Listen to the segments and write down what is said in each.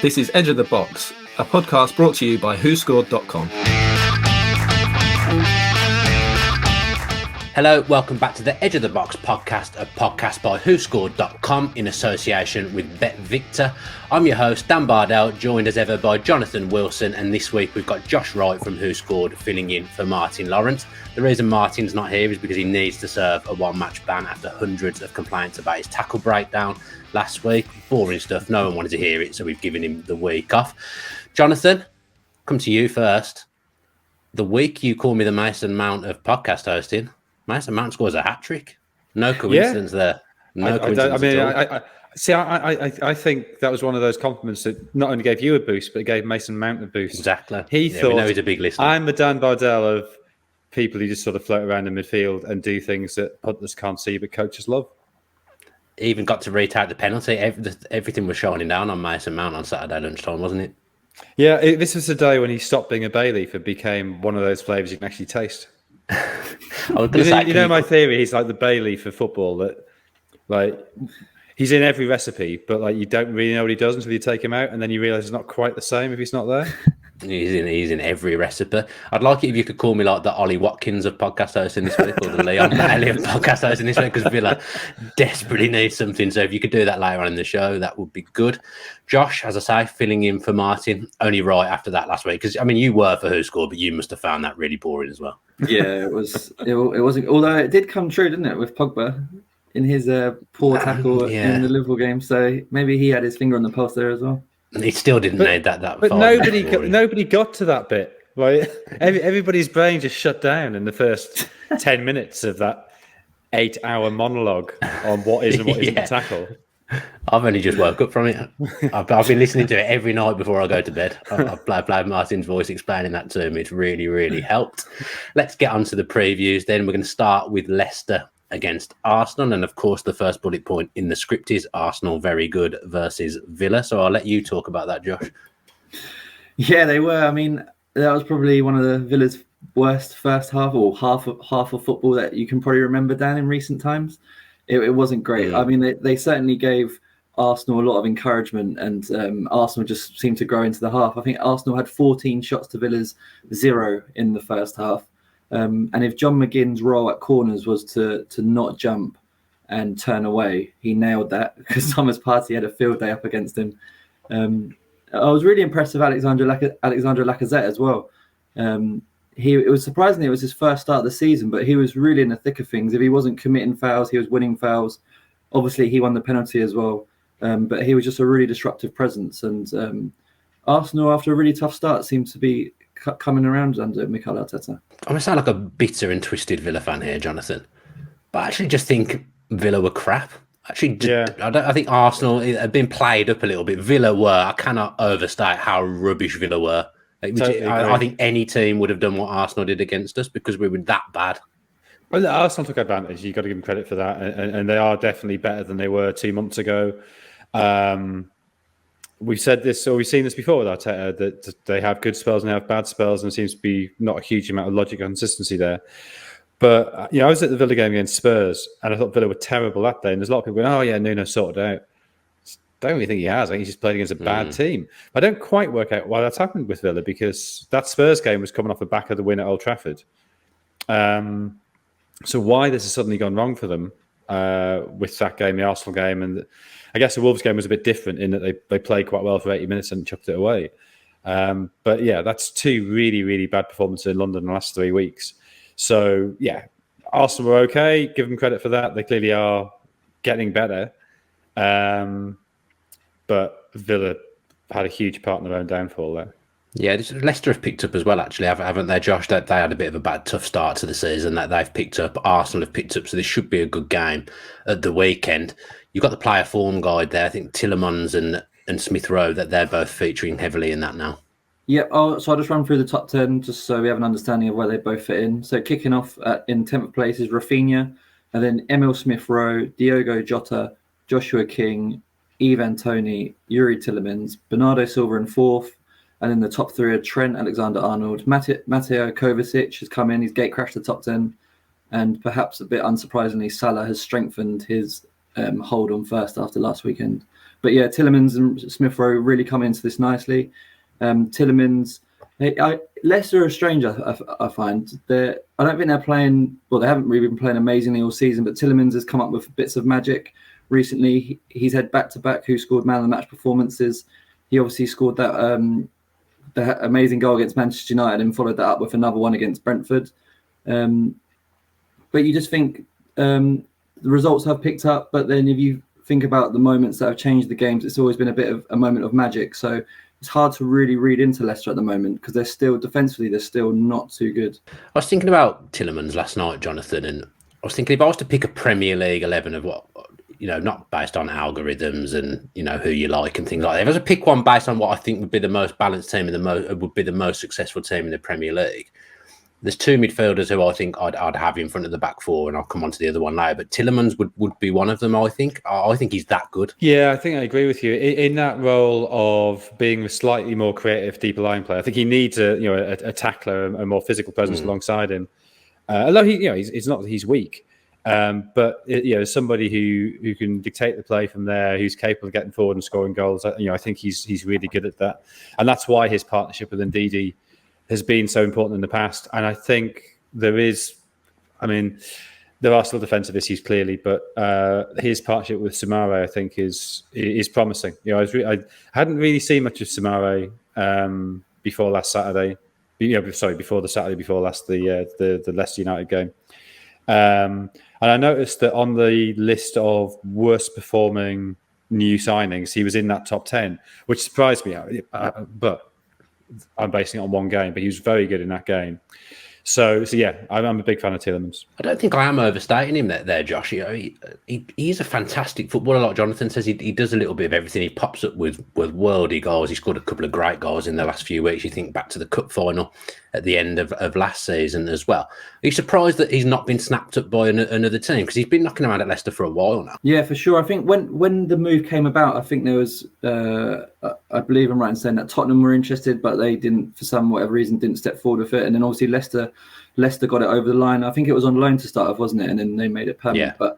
This is Edge of the Box, a podcast brought to you by WhoScored.com. Hello, welcome back to the Edge of the Box podcast, a podcast by WhoScored.com in association with Bet Victor. I'm your host, Dan Bardell, joined as ever by Jonathan Wilson, and this week we've got Josh Wright from WhoScored filling in for Martin Lawrence. The reason Martin's not here is because he needs to serve a one-match ban after hundreds of complaints about his tackle breakdown last week. Boring stuff, no one wanted to hear it, so we've given him the week off. Jonathan, come to you first. The week you call me the Mason Mount of podcast hosting, Mason Mount scores a hat-trick. No coincidence there. No coincidence at all. I think that was one of those compliments that not only gave you a boost, but it gave Mason Mount a boost. Exactly. He thought, we know he's a big listener. I'm the Dan Bardell of people who just sort of float around in midfield and do things that punters can't see, but coaches love. He even got to retake the penalty. Everything was shining down on Mason Mount on Saturday lunchtime, wasn't it? Yeah, this was the day when he stopped being a bay leaf and became one of those flavours you can actually taste. I was gonna say, my theory, he's like the bay leaf for football, that like he's in every recipe, but like you don't really know what he does until you take him out, and then you realise it's not quite the same if he's not there. He's in every recipe. I'd like it if you could call me like the Ollie Watkins of podcast hosting this week, or the Leon Bailey of podcast hosting this week, because Villa desperately needs something. So if you could do that later on in the show, that would be good. Josh, as I say, filling in for Martin, only right after that last week, because I mean you were for WhoScored, but you must have found that really boring as well. Yeah, it was. It wasn't. Although it did come true, didn't it, with Pogba in his poor tackle in the Liverpool game? So maybe he had his finger on the pulse there as well. He still didn't need that. But nobody got to that bit. Like everybody's brain just shut down in the first 10 minutes of that 8-hour monologue on what is and what isn't a tackle. I've only just woke up from it. I've been listening to it every night before I go to bed. I've played Martin's voice explaining that to me. It's really, really helped. Let's get on to the previews then. We're going to start with Leicester against Arsenal, and of course the first bullet point in the script is Arsenal very good versus Villa, so I'll let you talk about that, Josh. Yeah, they were. I mean, that was probably one of the Villa's worst first half, or half of football that you can probably remember, Dan, in recent times. It wasn't great. I mean, they certainly gave Arsenal a lot of encouragement, and Arsenal just seemed to grow into the half. I think Arsenal had 14 shots to Villa's 0 in the first half. And if John McGinn's role at corners was to not jump and turn away, he nailed that, because Thomas Partey had a field day up against him. I was really impressed with Alexander Lacazette as well. It was surprisingly, it was his first start of the season, but he was really in the thick of things. If he wasn't committing fouls, he was winning fouls. Obviously, he won the penalty as well. But he was just a really disruptive presence. And Arsenal, after a really tough start, seemed to be coming around under Mikel Arteta. I'm going to sound like a bitter and twisted Villa fan here, Jonathan, but I actually just think Villa were crap. I think Arsenal had been played up a little bit. Villa were. I cannot overstate how rubbish Villa were. I think any team would have done what Arsenal did against us, because we were that bad. Well, Arsenal took advantage. You've got to give them credit for that, and they are definitely better than they were 2 months ago. We've said this, or we've seen this before with Arteta, that they have good spells and they have bad spells, and there seems to be not a huge amount of logic and consistency there. But I was at the Villa game against Spurs, and I thought Villa were terrible that day. And there's a lot of people going, "Oh yeah, Nuno sorted out." I don't really think he has. I think he's just played against a bad team. I don't quite work out why that's happened with Villa, because that Spurs game was coming off the back of the win at Old Trafford. So why this has suddenly gone wrong for them with that game, the Arsenal game, and I guess the Wolves game was a bit different in that they played quite well for 80 minutes and chucked it away. But yeah, that's two really, really bad performances in London in the last 3 weeks. So yeah, Arsenal were okay. Give them credit for that. They clearly are getting better. But Villa had a huge part in their own downfall there. Yeah, Leicester have picked up as well, actually, haven't they, Josh? They had a bit of a bad, tough start to the season that they've picked up. Arsenal have picked up, so this should be a good game at the weekend. You've got the player form guide there. I think Tielemans and Smith Rowe, that they're both featuring heavily in that now. Yeah, so I'll just run through the top 10 just so we have an understanding of where they both fit in. So kicking off in 10th place is Rafinha, and then Emil Smith Rowe, Diogo Jota, Joshua King, Ivan Toney, Yuri Tielemans, Bernardo Silva in 4th. And then the top 3 are Trent Alexander-Arnold. Mateo Kovacic has come in. He's gate-crashed the top 10. And perhaps a bit unsurprisingly, Salah has strengthened his hold on first after last weekend. But yeah, Tielemans and Smith Rowe really come into this nicely. Tielemans, Leicester are strange. I find I don't think they're playing. Well, they haven't really been playing amazingly all season. But Tielemans has come up with bits of magic recently. He's had back-to-back WhoScored man of the match performances. He obviously scored that amazing goal against Manchester United and followed that up with another one against Brentford. But you just think the results have picked up. But then if you think about the moments that have changed the games, it's always been a bit of a moment of magic. So it's hard to really read into Leicester at the moment because they're still defensively, they're still not too good. I was thinking about Tielemans last night, Jonathan, and I was thinking if I was to pick a Premier League 11 of what, not based on algorithms and, who you like and things like that. If I was to pick one based on what I think would be the most balanced team and would be the most successful team in the Premier League, there's two midfielders who I think I'd have in front of the back four, and I'll come on to the other one later. But Tielemans would be one of them, I think. I think he's that good. Yeah, I think I agree with you. In that role of being a slightly more creative, deeper line player, I think he needs a tackler, a more physical presence alongside him. Although he's weak. But somebody who can dictate the play from there, who's capable of getting forward and scoring goals. I think he's really good at that, and that's why his partnership with Ndidi has been so important in the past. And I think there are still defensive issues clearly, but his partnership with Soumaré, I think, is promising. I hadn't really seen much of Soumaré before last Saturday. Before the Saturday before last, the Leicester United game. And I noticed that on the list of worst performing new signings, he was in that top 10, which surprised me. But I'm basing it on one game, but he was very good in that game. So yeah, I'm a big fan of Tielemans. I don't think I am overstating him there, Josh. He is a fantastic footballer. Like Jonathan says, he does a little bit of everything. He pops up with worldy goals. He scored a couple of great goals in the last few weeks. You think back to the cup final at the end of last season as well. Are you surprised that he's not been snapped up by another team? Because he's been knocking around at Leicester for a while now. Yeah, for sure. I think when the move came about, I think there was, I believe I'm right in saying that Tottenham were interested, but they didn't, for whatever reason, didn't step forward with it. And then obviously Leicester got it over the line. I think it was on loan to start off, wasn't it? And then they made it permanent. Yeah.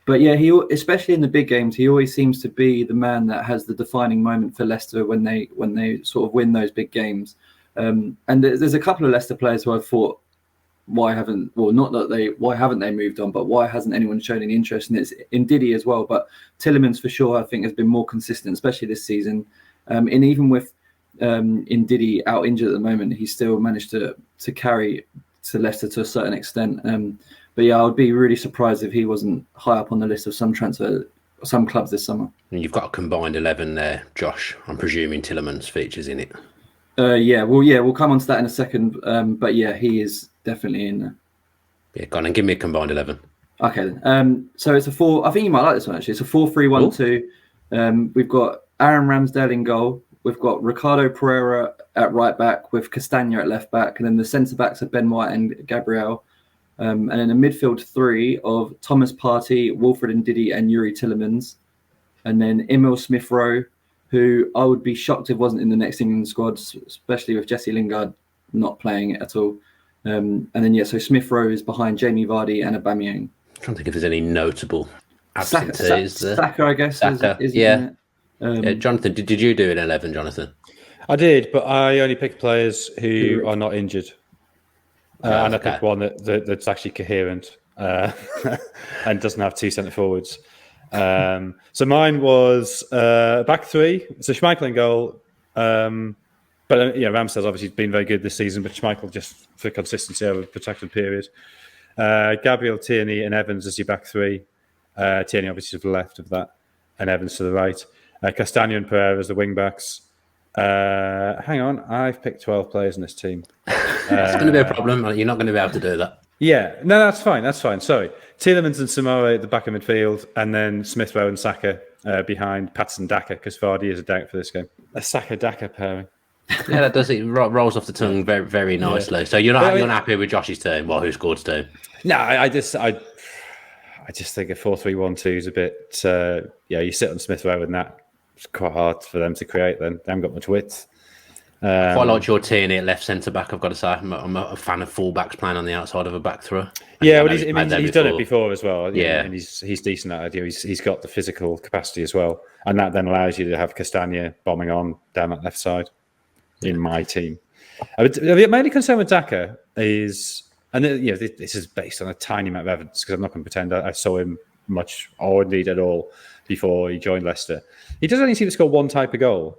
But yeah, he, especially in the big games, he always seems to be the man that has the defining moment for Leicester when they sort of win those big games. And there's a couple of Leicester players who I thought, why haven't they moved on? But why hasn't anyone shown any interest? And it's Ndidi as well. But Tielemans for sure, I think, has been more consistent, especially this season. And even with Ndidi out injured at the moment, he still managed to carry to Leicester to a certain extent. But yeah, I would be really surprised if he wasn't high up on the list of some clubs this summer. And you've got a combined 11 there, Josh. I'm presuming Tielemans features in it. We'll come on to that in a second. But yeah, he is definitely in there. Yeah, go on and give me a combined 11. Okay then. So it's a 4. I think you might like this one actually. It's a 4-3-1-2. We've got Aaron Ramsdale in goal. We've got Ricardo Pereira at right back with Castagna at left back, and then the centre backs are Ben White and Gabriel. And then a midfield 3 of Thomas Partey, Wilfred Ndidi, and Yuri Tielemans. And then Emil Smith Rowe, who I would be shocked if wasn't in the next England squad, especially with Jesse Lingard not playing it at all. And then so Smith Rowe is behind Jamie Vardy and Aubameyang. I'm trying to think if there's any notable absentees. Saka, I guess. Saka, is yeah. Jonathan, did you do an 11, Jonathan? I did, but I only picked players who are not injured. And I picked one that's actually coherent and doesn't have 2 centre forwards. So mine was back 3. So Schmeichel in goal. But Ramsdale's obviously been very good this season, but Schmeichel just for consistency over a protracted period. Gabriel, Tierney and Evans as your back 3. Tierney obviously to the left of that and Evans to the right. Castagna and Pereira as the wing backs. Hang on, I've picked 12 players in this team. It's going to be a problem. You're not going to be able to do that. Yeah, no, that's fine. Sorry. Tielemans and Soumaré at the back of midfield, and then Smith Rowe and Saka behind Patson Daka, because Vardy is a doubt for this game. A Saka-Daka pairing. Yeah, that does. It rolls off the tongue very, very nicely. Yeah. So you're not happy with Josh's team, WhoScored's team? No, I just think a 4-3-1-2 is a bit. You sit on Smith Rowe and that. It's quite hard for them to create. Then they haven't got much width. Quite like your Tierney at left centre back. I've got to say, I'm a fan of fullbacks playing on the outside of a back throw. Yeah, well, he's done it before as well. Yeah, and he's decent at it. He's got the physical capacity as well, and that then allows you to have Castagna bombing on down that left side in my team. The only concern with Daka is, and this is based on a tiny amount of evidence because I'm not going to pretend I saw him much or indeed at all before he joined Leicester. He does only seem to score one type of goal.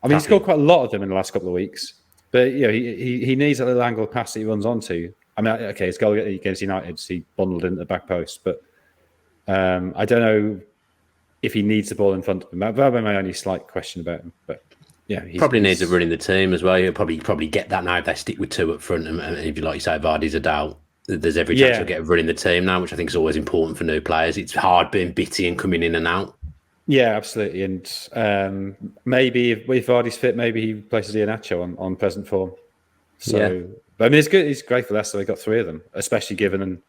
I mean, he scored quite a lot of them in the last couple of weeks, but he needs a little angle pass that he runs onto. I mean, okay, his goal against United, he bundled into the back post, but I don't know if he needs the ball in front of him. That would be my only slight question about him. But yeah, he probably needs a run in the team as well. He'll probably get that now if they stick with two up front. And if you like you say, Vardy's a doubt. There's every chance he'll get a run in the team now, which I think is always important for new players. It's hard being bitty and coming in and out. Yeah, absolutely. And maybe if Vardy's fit, maybe he places Iheanacho on present form. So, but I mean, it's good. It's great for Leicester. They got three of them, especially given. And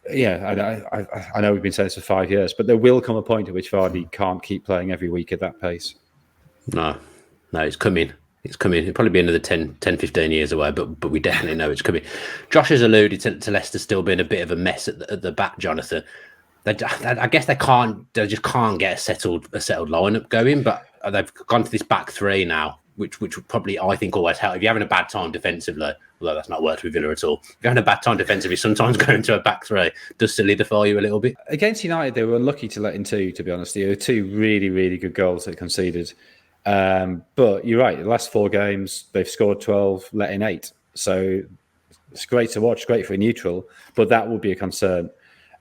I know we've been saying this for 5 years, but there will come a point at which Vardy can't keep playing every week at that pace. No, it's coming. It's coming. It'll probably be another 10, 15 years away, but we definitely know it's coming. Josh has alluded to Leicester still being a bit of a mess at the back, Jonathan. I guess they just can't get a settled lineup going, but they've gone to this back three now, which would probably, I think, always help. If you're having a bad time defensively, although that's not worked with Villa at all, if you're having a bad time defensively, sometimes going to a back three does solidify you a little bit. Against United, they were unlucky to let in two, to be honest. There were two really, really good goals they conceded. But you're right, the last 4 games, they've scored 12, let in 8. So it's great to watch, great for a neutral, but that would be a concern.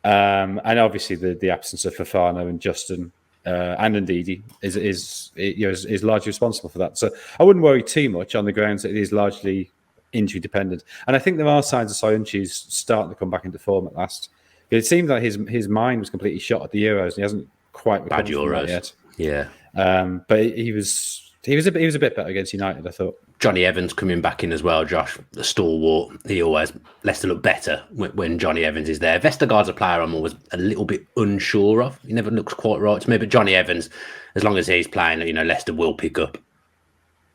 And obviously the absence of Fofana and Justin and Ndidi is largely responsible for that. So I wouldn't worry too much on the grounds that it is largely injury dependent. And I think there are signs of Soyuncu's starting to come back into form at last. It seems like his mind was completely shot at the Euros, and he hasn't quite recovered from that yet. Yeah. But he was a bit better against United, I thought. Johnny Evans coming back in as well, Josh, the stalwart. Leicester look better when Johnny Evans is there. Vestergaard's a player I'm always a little bit unsure of. He never looks quite right to me, but Johnny Evans, as long as he's playing, Leicester will pick up.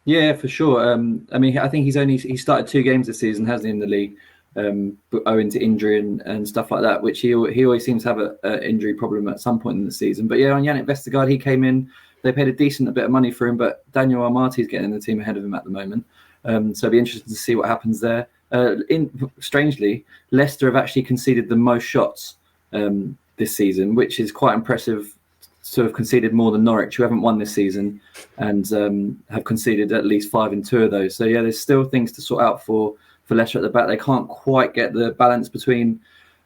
Yeah, for sure. I mean, I think he started 2 games this season, hasn't he, in the league, owing to injury and stuff like that, which he always seems to have an injury problem at some point in the season. But yeah, on Yannick Vestergaard, he came in. They paid a decent bit of money for him, but Daniel Amati is getting in the team ahead of him at the moment. So it'll be interesting to see what happens there. Strangely, Leicester have actually conceded the most shots this season, which is quite impressive. To have conceded more than Norwich, who haven't won this season, and have conceded at least 5 in 2 of those. So yeah, there's still things to sort out for Leicester at the back. They can't quite get the balance between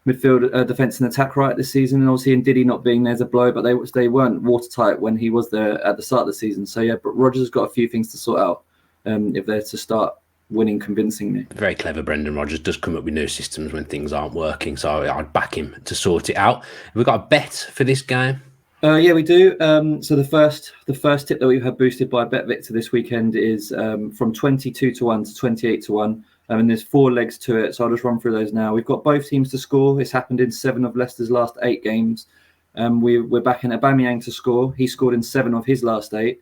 midfield, defence and attack right this season, and obviously Ndidi not being there's a blow, but they weren't watertight when he was there at the start of the season. So yeah, but Rodgers has got a few things to sort out if they're to start winning convincingly. Very clever. Brendan Rodgers does come up with new systems when things aren't working, so I'd back him to sort it out. We've got a bet for this game. Yeah, we do. So the first tip that we've had boosted by Bet Victor this weekend is from 22 to 1 to 28 to 1. And there's 4 legs to it, so I'll just run through those now. We've got both teams to score. It's happened in 7 of Leicester's last 8 games. We're backing Aubameyang to score. He scored in 7 of his last 8.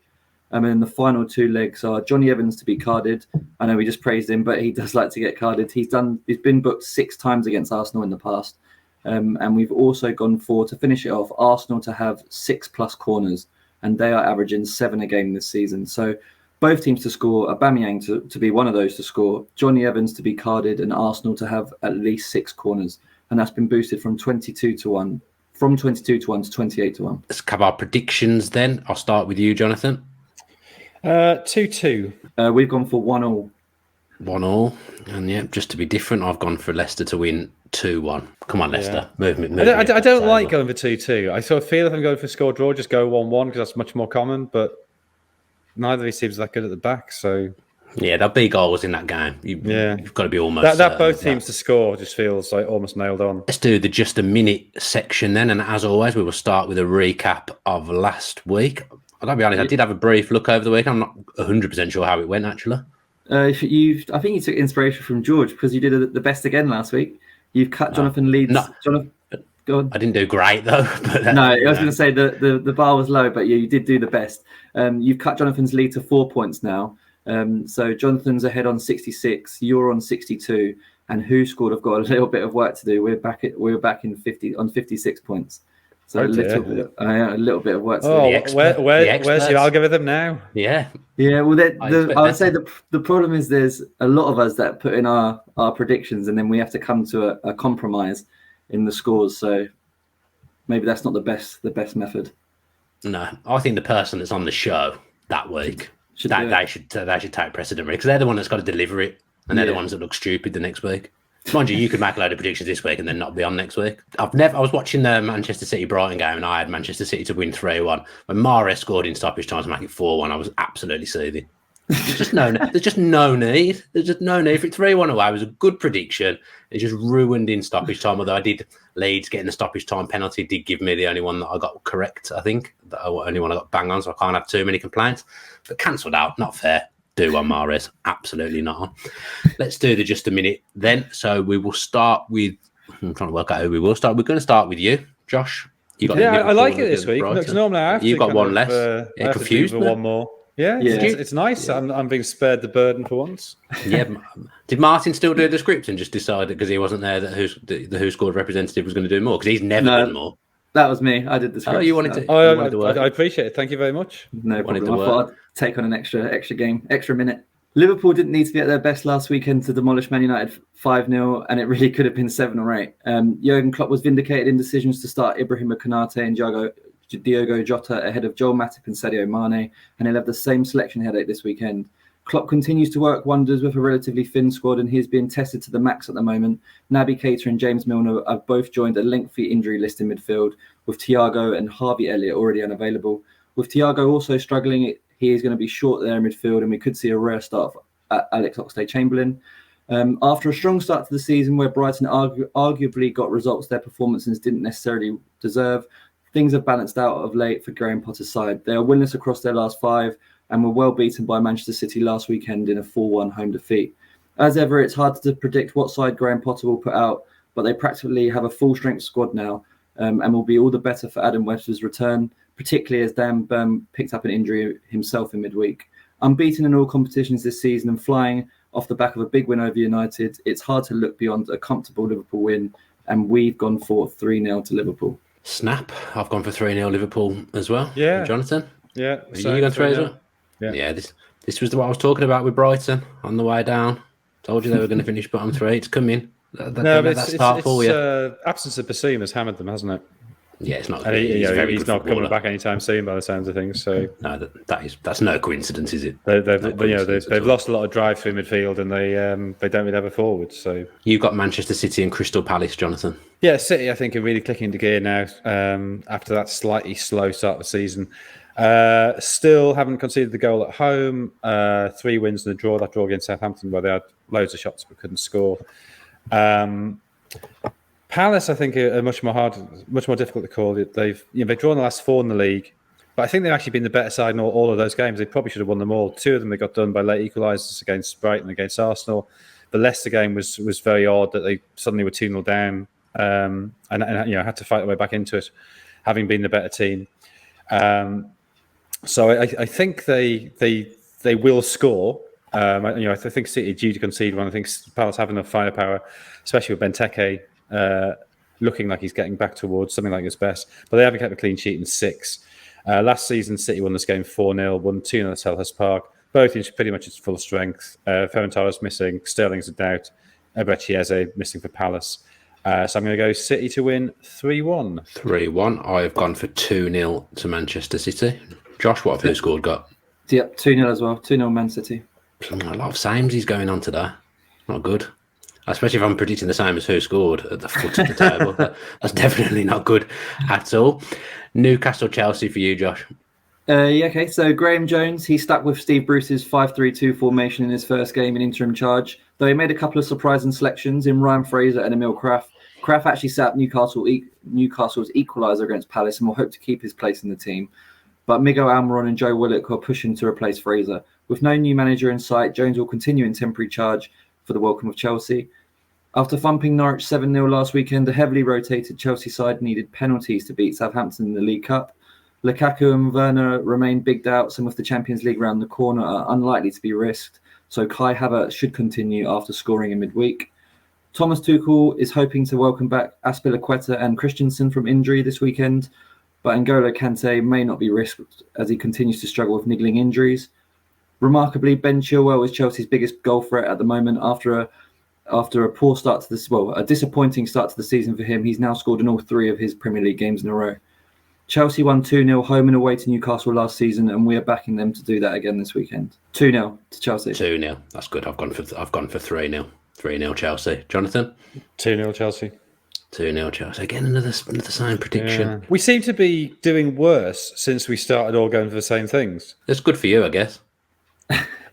And then the final 2 legs are Johnny Evans to be carded. I know we just praised him, but he does like to get carded. He's been booked 6 times against Arsenal in the past. And we've also gone for, to finish it off, Arsenal to have 6+ corners. And they are averaging 7 a game this season. So both teams to score, Aubameyang to be one of those to score, Johnny Evans to be carded, and Arsenal to have at least 6 corners. And that's been boosted from 22 to 1 to 28 to 1. Let's cover our predictions then. I'll start with you, Jonathan. 2-2. We've gone for 1-1. 1-1. And yeah, just to be different, I've gone for Leicester to win 2-1. Come on, Leicester. Yeah. Move I don't like going for 2-2. I sort of feel if I'm going for score draw, just go 1-1 because that's much more common, but neither of these seems that good at the back, so yeah, there'll be goals in that game. You've got to be almost that both teams to score just feels like almost nailed on. Let's do the just a minute section then, and as always, we will start with a recap of last week. I gotta be honest, I did have a brief look over the week. I'm not 100% sure how it went actually. I think you took inspiration from George because you did the best again last week. You've cut Jonathan Leeds. No. Jonathan, Go on. I didn't do great though. But, no, I was going to say the bar was low, but you did do the best. You've cut Jonathan's lead to 4 points now. So Jonathan's ahead on 66, you're on 62, and WhoScored have got a little bit of work to do. We're back in 56 points. So a little bit of work to do. Where's your algorithm now? Yeah. Well, I would say the problem is there's a lot of us that put in our predictions, and then we have to come to a compromise in the scores. So maybe that's not the best method. No, I think the person that's on the show that week they should take precedent because they're the one that's got to deliver it, and they're the ones that look stupid the next week. Mind you could make a load of predictions this week and then not be on next week. I was watching the Manchester City Brighton game and I had Manchester City to win 3-1. When Mahrez scored in stoppage time to make it 4-1, I was absolutely seething. There's just no need. There's just no need for it. 3-1 away was a good prediction. It just ruined in stoppage time. Although I did Leeds getting the stoppage time penalty did give me the only one that I got correct. I think the only one I got bang on, so I can't have too many complaints. But cancelled out, not fair. Do on Mahrez, absolutely not on. Let's do the just a minute then. So we will start with. I'm trying to work out who we will start. We're going to start with you, Josh. I like it this week. Because normally I have You've got one less. Confused with one more. Yeah. It's nice. Yeah. I'm being spared the burden for once. Yeah. Did Martin still do the script and just decided because he wasn't there that the WhoScored representative was going to do more? Because he's never done more. That was me. I did the script. Oh, you wanted to? I appreciate it. Thank you very much. No problem. I thought I'd take on an extra minute. Liverpool didn't need to be at their best last weekend to demolish Man United 5-0, and it really could have been 7 or 8. Jurgen Klopp was vindicated in decisions to start Ibrahima Konate and Diogo Jota ahead of Joel Matip and Sadio Mane, and he'll have the same selection headache this weekend. Klopp continues to work wonders with a relatively thin squad, and he's being tested to the max at the moment. Naby Keita and James Milner have both joined a lengthy injury list in midfield, with Thiago and Harvey Elliott already unavailable. With Thiago also struggling, he is going to be short there in midfield, and we could see a rare start at Alex Oxlade-Chamberlain. After a strong start to the season where Brighton arguably got results their performances didn't necessarily deserve, things have balanced out of late for Graham Potter's side. They are winless across their last 5 and were well beaten by Manchester City last weekend in a 4-1 home defeat. As ever, it's hard to predict what side Graham Potter will put out, but they practically have a full-strength squad now, and will be all the better for Adam Webster's return, particularly as Dan Burn picked up an injury himself in midweek. Unbeaten in all competitions this season and flying off the back of a big win over United, it's hard to look beyond a comfortable Liverpool win, and we've gone for 3-0 to Liverpool. Snap. I've gone for 3-0 Liverpool as well. Yeah. Jonathan? Yeah. You gone 3 as well? Yeah. This was what I was talking about with Brighton on the way down. Told you they were going to finish bottom 3. It's come in. Absence of Bassoum has hammered them, hasn't it? Yeah, it's not. He's not coming back anytime soon, by the sounds of things. So no, that's no coincidence, is it? They've lost a lot of drive through midfield, and they don't really have a forward. So you've got Manchester City and Crystal Palace, Jonathan. Yeah, City, I think, are really clicking into gear now after that slightly slow start of the season. Still haven't conceded the goal at home. 3 wins and a draw. That draw against Southampton, where they had loads of shots but couldn't score. Palace, I think, are much more difficult to call. They've drawn the last 4 in the league, but I think they've actually been the better side in all of those games. They probably should have won them all. 2 of them they got done by late equalisers against Brighton, against Arsenal. The Leicester game was very odd that they suddenly were 2-0 down and had to fight their way back into it, having been the better team. So I think they will score. I think City are due to concede one. I think Palace have enough firepower, especially with Benteke looking like he's getting back towards something like his best. But they haven't kept a clean sheet in 6. Last season, City won this game 4-0, won 2-0 at Selhurst Park. Both in pretty much its full strength. Ferran Torres missing, Sterling's a doubt. Eberechi Eze missing for Palace. So I'm going to go City to win 3-1. 3-1. I've gone for 2-0 to Manchester City. Josh, what have WhoScored got? Yep, 2-0 as well. 2-0 Man City. A lot of samesies going on today. Not good. Especially if I'm predicting the same as WhoScored at the foot of the table. That's definitely not good at all. Newcastle-Chelsea for you, Josh. Okay. So Graham Jones, he stuck with Steve Bruce's 5-3-2 formation in his first game in interim charge, though he made a couple of surprising selections in Ryan Fraser and Emil Kraft. Kraft actually set up Newcastle's equaliser against Palace and will hope to keep his place in the team. But Miguel Almiron and Joe Willock are pushing to replace Fraser. With no new manager in sight, Jones will continue in temporary charge for the welcome of Chelsea. After thumping Norwich 7-0 last weekend, the heavily rotated Chelsea side needed penalties to beat Southampton in the League Cup. Lukaku and Werner remain big doubts, and with the Champions League round the corner are unlikely to be risked, so Kai Havertz should continue after scoring in midweek. Thomas Tuchel is hoping to welcome back Azpilicueta and Christensen from injury this weekend, but N'Golo Kante may not be risked as he continues to struggle with niggling injuries. Remarkably, Ben Chilwell is Chelsea's biggest goal threat at the moment after a poor start to this, a disappointing start to the season for him. He's now scored in all 3 of his Premier League games in a row. Chelsea won 2-0 home and away to Newcastle last season, and we are backing them to do that again this weekend. 2-0 to Chelsea. 2-0. That's good. I've gone for 3-0. 3-0 Chelsea. Jonathan? 2-0 Chelsea. 2-0 Chelsea. Again, another same prediction. Yeah. We seem to be doing worse since we started all going for the same things. That's good for you, I guess.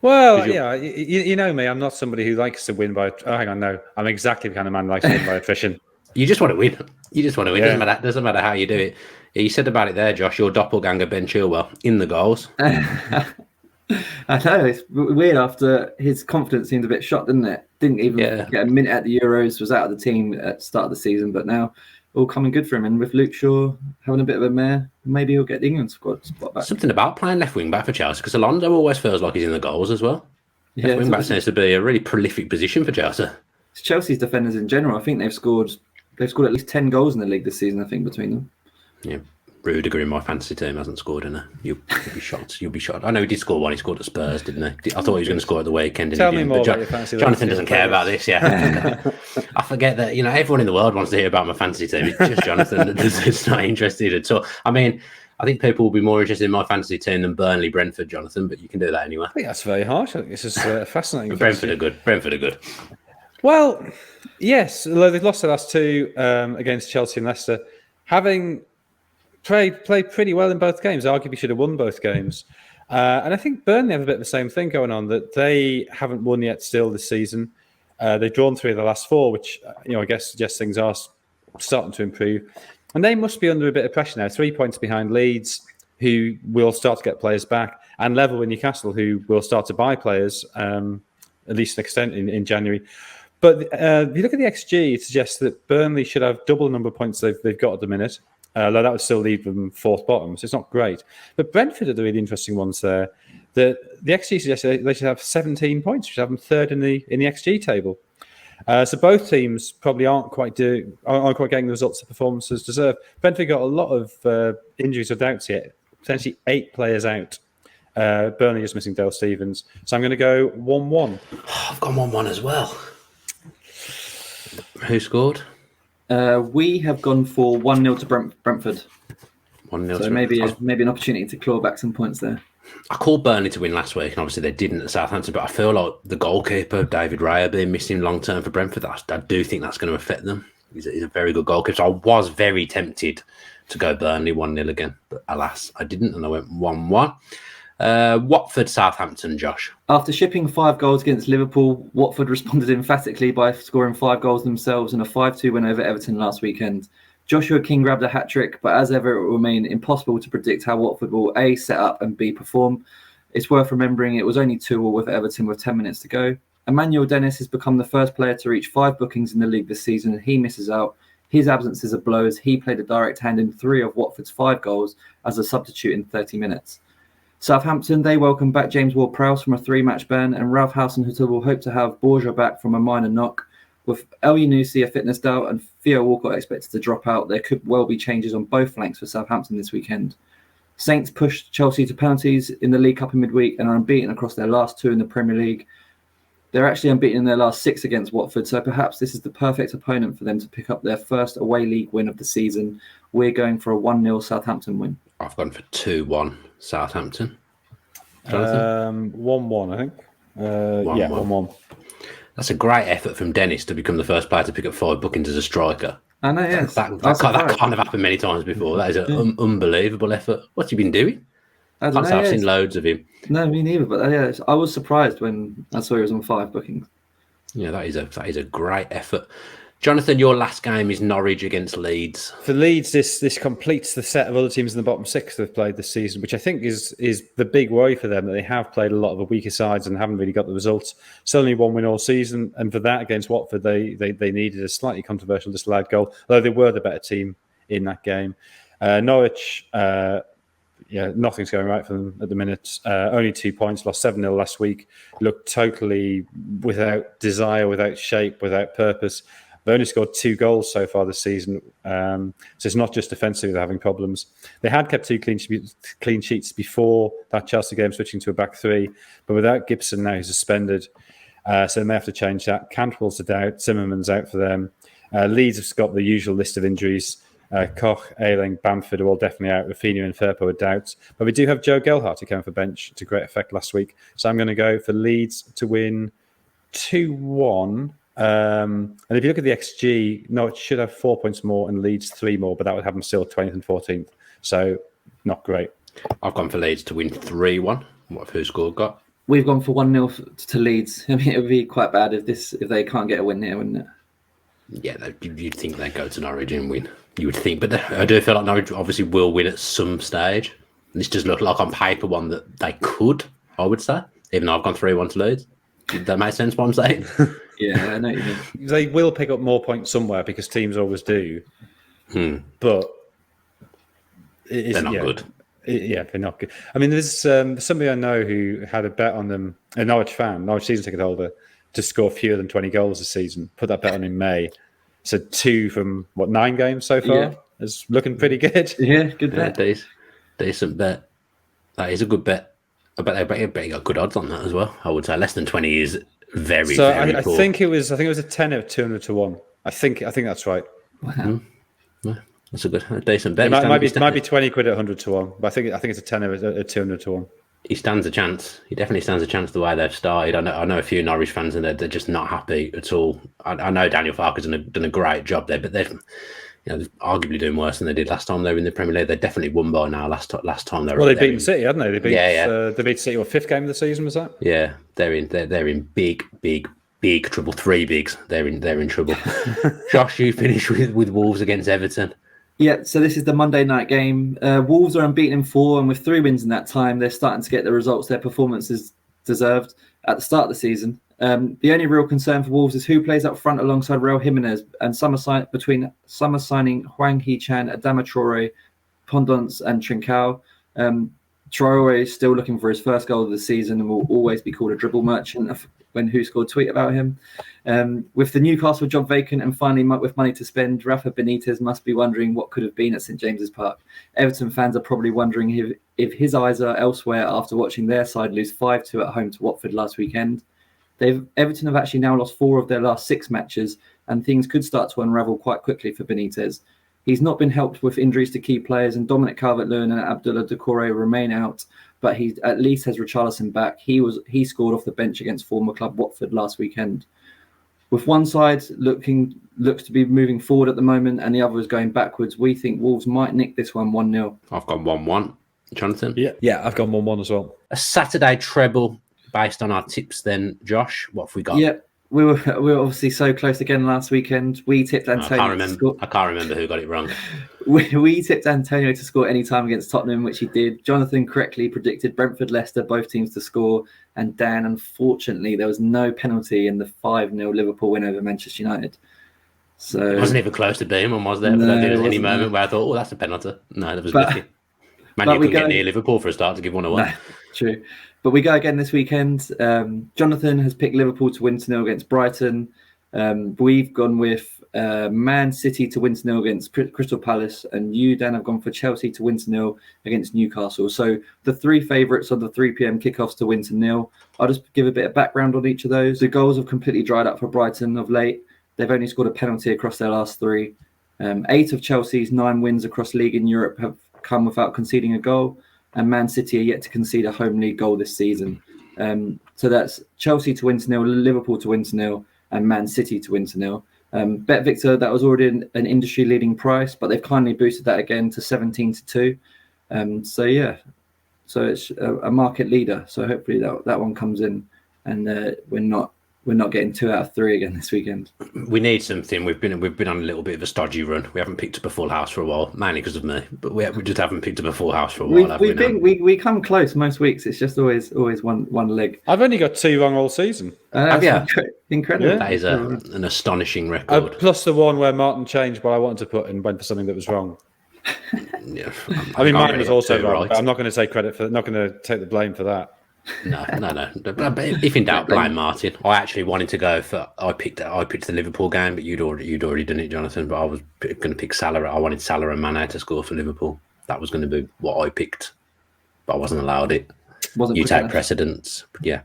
Well, yeah, you know me. I'm not somebody who likes to win by... Oh, hang on, no. I'm exactly the kind of man who likes to win by attrition. You just want to win. You just want to win. Yeah. Doesn't matter how you do it. You said about it there, Josh, your doppelganger Ben Chilwell in the goals. I know, it's weird after his confidence seemed a bit shot, didn't it? Didn't even get a minute at the Euros, was out of the team at the start of the season, but now all coming good for him. And with Luke Shaw having a bit of a mare, maybe he'll get the England squad spot back. Something about playing left wing back for Chelsea, because Alonso always feels like he's in the goals as well. Left wing back seems to be a really prolific position for Chelsea. It's Chelsea's defenders in general. I think they've scored at least 10 goals in the league this season, I think, between them. Yeah. Rudiger in my fantasy team hasn't scored in You'll be shocked. You'll be shocked. I know he did score one. He scored at Spurs, didn't he? I thought he was going to score at the weekend. Tell me more about your fantasy. Jonathan doesn't care about this. Yeah, I forget that. Everyone in the world wants to hear about my fantasy team. It's just Jonathan that's not interested at all. I mean, I think people will be more interested in my fantasy team than Burnley, Brentford, Jonathan. But you can do that anyway. I think that's very harsh. I think this is fascinating. Brentford are good. Brentford are good. Well, yes. Although they've lost the last 2 against Chelsea and Leicester, having played pretty well in both games. Arguably should have won both games. And I think Burnley have a bit of the same thing going on, that they haven't won yet still this season. They've drawn 3 of the last 4, which I guess suggests things are starting to improve. And they must be under a bit of pressure now. 3 points behind Leeds, who will start to get players back, and level with Newcastle, who will start to buy players, at least to an extent in January. But if you look at the XG, it suggests that Burnley should have double the number of points they've got at the minute. Although that would still leave them 4th bottom, so it's not great. But Brentford are the really interesting ones there. The XG suggests they should have 17 points, which have them 3rd in the XG table. So both teams probably aren't quite getting the results the performances deserve. Brentford got a lot of injuries or doubts yet, potentially 8 players out. Burnley just missing Dale Stevens. So I'm going to go 1-1. I've gone 1-1 as well. Who scored? We have gone for 1-0 to Brentford. 1-0. So maybe an opportunity to claw back some points there. I called Burnley to win last week, and obviously they didn't at Southampton, but I feel like the goalkeeper, David Raya, being missing long-term for Brentford, I do think that's going to affect them. He's a very good goalkeeper. So I was very tempted to go Burnley 1-0 again, but alas, I didn't, and I went 1-1. Watford, Southampton, Josh. After shipping 5 goals against Liverpool, Watford responded emphatically by scoring 5 goals themselves in a 5-2 win over Everton last weekend. Joshua King grabbed a hat-trick, but as ever, it will remain impossible to predict how Watford will A, set up, and B, perform. It's worth remembering it was only 2-2 with Everton with 10 minutes to go. Emmanuel Dennis has become the first player to reach 5 bookings in the league this season, and he misses out. His absence is a blow as he played a direct hand in 3 of Watford's 5 goals as a substitute in 30 minutes. Southampton, they welcome back James Ward-Prowse from a 3-match ban, and Ralph Hasenhüttl will hope to have Borja back from a minor knock. With El Yunusi a fitness doubt and Theo Walcott expected to drop out, there could well be changes on both flanks for Southampton this weekend. Saints pushed Chelsea to penalties in the League Cup in midweek and are unbeaten across their last 2 in the Premier League. They're actually unbeaten in their last 6 against Watford, so perhaps this is the perfect opponent for them to pick up their first away league win of the season. We're going for a 1-0 Southampton win. I've gone for 2-1 Southampton. 1-1, I think. 1-1. That's a great effort from Dennis to become the first player to pick up 5 bookings as a striker. I know, yes. That can't have happened many times before. That is an unbelievable effort. What's he been doing? I don't know, I've seen loads of him. No, me neither. But I was surprised when I saw he was on 5 bookings. Yeah, that is a great effort. Jonathan, your last game is Norwich against Leeds. For Leeds, this completes the set of other teams in the bottom six they've played this season, which I think is the big worry for them, that they have played a lot of the weaker sides and haven't really got the results. Still only one win all season, and for that against Watford, they needed a slightly controversial disallowed goal, although they were the better team in that game. Norwich, nothing's going right for them at the minute. Only 2 points, lost 7-0 last week, looked totally without desire, without shape, without purpose. They only scored 2 goals so far this season, so it's not just defensively they're having problems. They had kept 2 clean sheets before that Chelsea game, switching to a back 3, but without Gibson now, he's suspended, so they may have to change that. Cantwell's out, Zimmerman's out for them. Leeds have got the usual list of injuries. Koch, Ayling, Bamford are all definitely out. Rafinha and Firpo are doubts, but we do have Joe Gelhardt who came for bench to great effect last week, so I'm going to go for Leeds to win 2-1. And if you look at the XG, Norwich should have 4 points more and Leeds 3 more, but that would have them still 20th and 14th. So not great. I've gone for Leeds to win 3-1. What have WhoScored got? We've gone for 1-0 to Leeds. I mean, it would be quite bad if they can't get a win here, wouldn't it? Yeah, you'd think they'd go to Norwich and win. You would think, but I do feel like Norwich obviously will win at some stage. This does look like on paper one that they could, I would say, even though I've gone 3-1 to Leeds. Did that make sense what I'm saying? Yeah, I know what you mean. They will pick up more points somewhere because teams always do. But they're not good. They're not good. I mean, there's somebody I know who had a bet on them, a Norwich fan, Norwich season ticket holder, to score fewer than 20 goals this season. Put that bet on in May. So 2 from, 9 games so far? Yeah. It's looking pretty good. Yeah, good bet. Decent bet. That is a good bet. I bet they got good odds on that as well. I would say less than 20 is very poor. I think it was a 10 of 200 to 1. I think that's right. Wow. That's a decent bet. It might be 20 quid at 100 to 1, but I think it's a 10 of 200 to 1. He stands a chance. He definitely stands a chance the way they've started. I know a few Norwich fans and they're just not happy at all. I know Daniel Farke's done a great job there, but they're arguably doing worse than they did last time they were in the Premier League. They definitely won by now. Last time they were. Well, they beat City, hadn't they? They beat City. What, 5th game of the season was that? Yeah, they're in big trouble. 3 bigs. They're in trouble. Josh, you finished with Wolves against Everton. Yeah, so this is the Monday night game. Wolves are unbeaten in 4, and with 3 wins in that time, they're starting to get the results their performances deserved at the start of the season. The only real concern for Wolves is who plays up front alongside Raul Jimenez and between summer signing Hwang Hee-chan, Adama Traore, Pondence and Trincao. Traore is still looking for his first goal of the season and will always be called a dribble merchant when WhoScored tweet about him. With the Newcastle job vacant and finally with money to spend, Rafa Benitez must be wondering what could have been at St James's Park. Everton fans are probably wondering if his eyes are elsewhere after watching their side lose 5-2 at home to Watford last weekend. Everton have actually now lost 4 of their last 6 matches, and things could start to unravel quite quickly for Benitez. He's not been helped with injuries to key players, and Dominic Calvert-Lewin and Abdullah Doucouré remain out, but he at least has Richarlison back. He scored off the bench against former club Watford last weekend. With one side looks to be moving forward at the moment, and the other is going backwards, we think Wolves might nick this one 1-0. I've gone 1-1. Jonathan? Yeah, I've gone 1-1 as well. A Saturday treble based on our tips then, Josh. What have we got? Yeah, we were obviously so close again last weekend. We tipped Antonio I can't remember who got it wrong. We tipped Antonio to score any time against Tottenham, which he did. Jonathan correctly predicted Brentford, Leicester, both teams to score. And Dan, unfortunately, there was no penalty in the 5-0 Liverpool win over Manchester United. So it wasn't even close to being one, was there? No, there was any moment where I thought, that's a penalty. No, there was nothing. Man, you couldn't get near Liverpool for a start to give one away. No, true. But we go again this weekend. Jonathan has picked Liverpool to win 2-0 against Brighton. We've gone with Man City to win 2-0 against Crystal Palace. And you, Dan, have gone for Chelsea to win 2-0 against Newcastle. So the 3 favourites on the 3 p.m. kickoffs to win 2-0. I'll just give a bit of background on each of those. The goals have completely dried up for Brighton of late. They've only scored a penalty across their last 3. 8 of Chelsea's 9 wins across league in Europe have come without conceding a goal. And Man City are yet to concede a home league goal this season. So that's Chelsea to win 2-0, Liverpool to win 2-0, and Man City to win 2-0. Bet Victor, that was already an industry-leading price, but they've kindly boosted that again to 17-2. So it's a market leader. So hopefully that one comes in, and we're not we're not getting 2 out of 3 again this weekend. We need something. We've been on a little bit of a stodgy run. We haven't picked up a full house for a while, mainly because of me. But we just haven't picked up a full house for a while. We come close most weeks. It's just always one leg. I've only got 2 wrong all season. Have you? Incredible. Yeah. That is an astonishing record. Plus the one where Martin changed what I wanted to put and went for something that was wrong. Yeah, I mean, mine was also wrong. Right. But I'm not going to take credit for. Not going to take the blame for that. No. If in doubt, blame Martin. I actually wanted to go for. I picked the Liverpool game, but you'd already done it, Jonathan. But I was going to pick Salah. I wanted Salah and Mane to score for Liverpool. That was going to be what I picked, but I wasn't allowed it. You take precedence, yeah.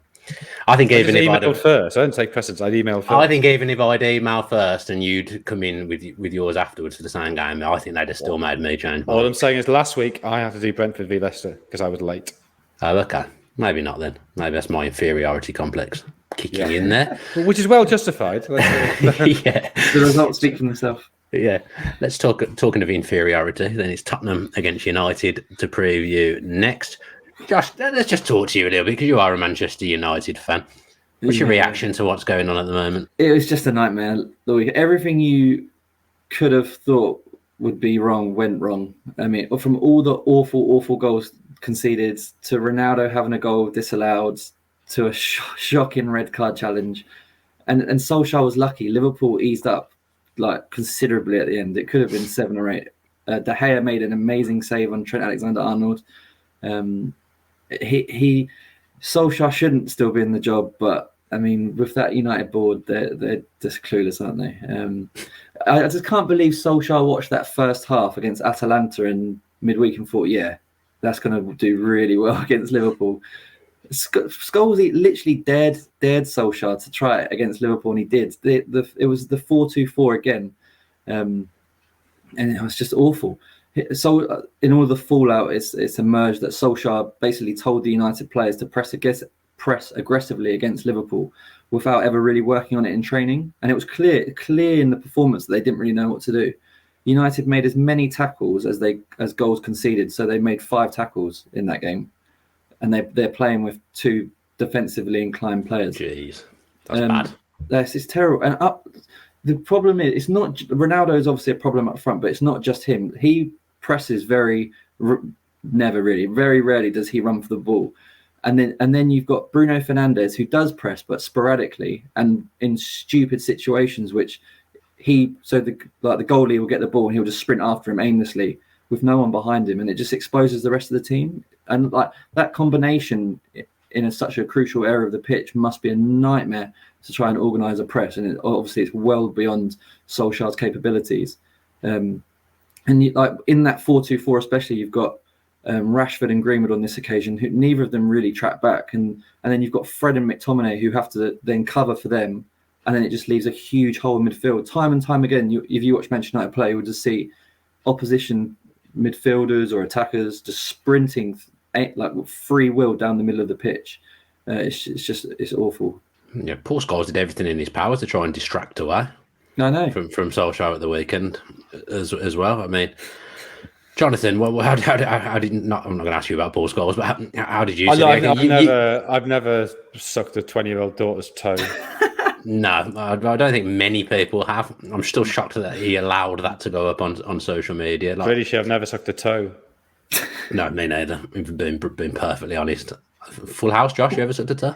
I think even if I'd first, I didn't take precedence. I'd email first. I think even if I'd email first and you'd come in with yours afterwards for the same game, I think they'd have still made me change. All I'm saying is last week I had to do Brentford v Leicester because I was late. Oh, okay. Maybe not then. Maybe that's my inferiority complex kicking in there. Which is well justified. Yeah. The results speak for themselves. Yeah. Let's talking of inferiority, then it's Tottenham against United to preview next. Josh, let's just talk to you a little bit because you are a Manchester United fan. What's your reaction to what's going on at the moment? It was just a nightmare. Everything you could have thought would be wrong went wrong. I mean, from all the awful goals conceded to Ronaldo having a goal disallowed to a shocking red card challenge, and Solskjaer was lucky. Liverpool eased up like considerably at the end. It could have been 7 or 8. De Gea made an amazing save on Trent Alexander-Arnold. Solskjaer shouldn't still be in the job, but I mean, with that United board, they're just clueless, aren't they? I just can't believe Solskjaer watched that first half against Atalanta in midweek and thought, yeah, that's going to do really well against Liverpool. Scholes literally dared Solskjaer to try it against Liverpool, and he did. It was the 4-2-4 again, and it was just awful. So in all the fallout, it's emerged that Solskjaer basically told the United players to press aggressively against Liverpool without ever really working on it in training, and it was clear in the performance that they didn't really know what to do. United made as many tackles as goals conceded, so they made 5 tackles in that game, and they're playing with 2 defensively inclined players. Jeez, that's bad. It's terrible. And the problem is, it's not Ronaldo is obviously a problem up front, but it's not just him. He presses very rarely does he run for the ball, and then you've got Bruno Fernandes who does press, but sporadically and in stupid situations, which the goalie will get the ball and he'll just sprint after him aimlessly with no one behind him, and it just exposes the rest of the team. And like that combination in such a crucial area of the pitch must be a nightmare to try and organise a press, and obviously it's well beyond Solskjaer's capabilities. And like in that 4-2-4 especially, you've got Rashford and Greenwood on this occasion, who neither of them really track back, and then you've got Fred and McTominay who have to then cover for them, and then it just leaves a huge hole in midfield. Time and time again, if you watch Manchester United play, you'll just see opposition midfielders or attackers just sprinting like free will down the middle of the pitch. It's awful. Yeah, Paul Scholes did everything in his power to try and distract away. I know from Solskjaer at the weekend as well. I mean, Jonathan, how did not? I'm not going to ask you about Paul Scholes, but how did you see it? I've never sucked a 20-year-old daughter's toe. No, I don't think many people have. I'm still shocked that he allowed that to go up on social media. Pretty sure I've never sucked a toe. No, me neither. Being perfectly honest. Full house, Josh. You ever sucked a toe?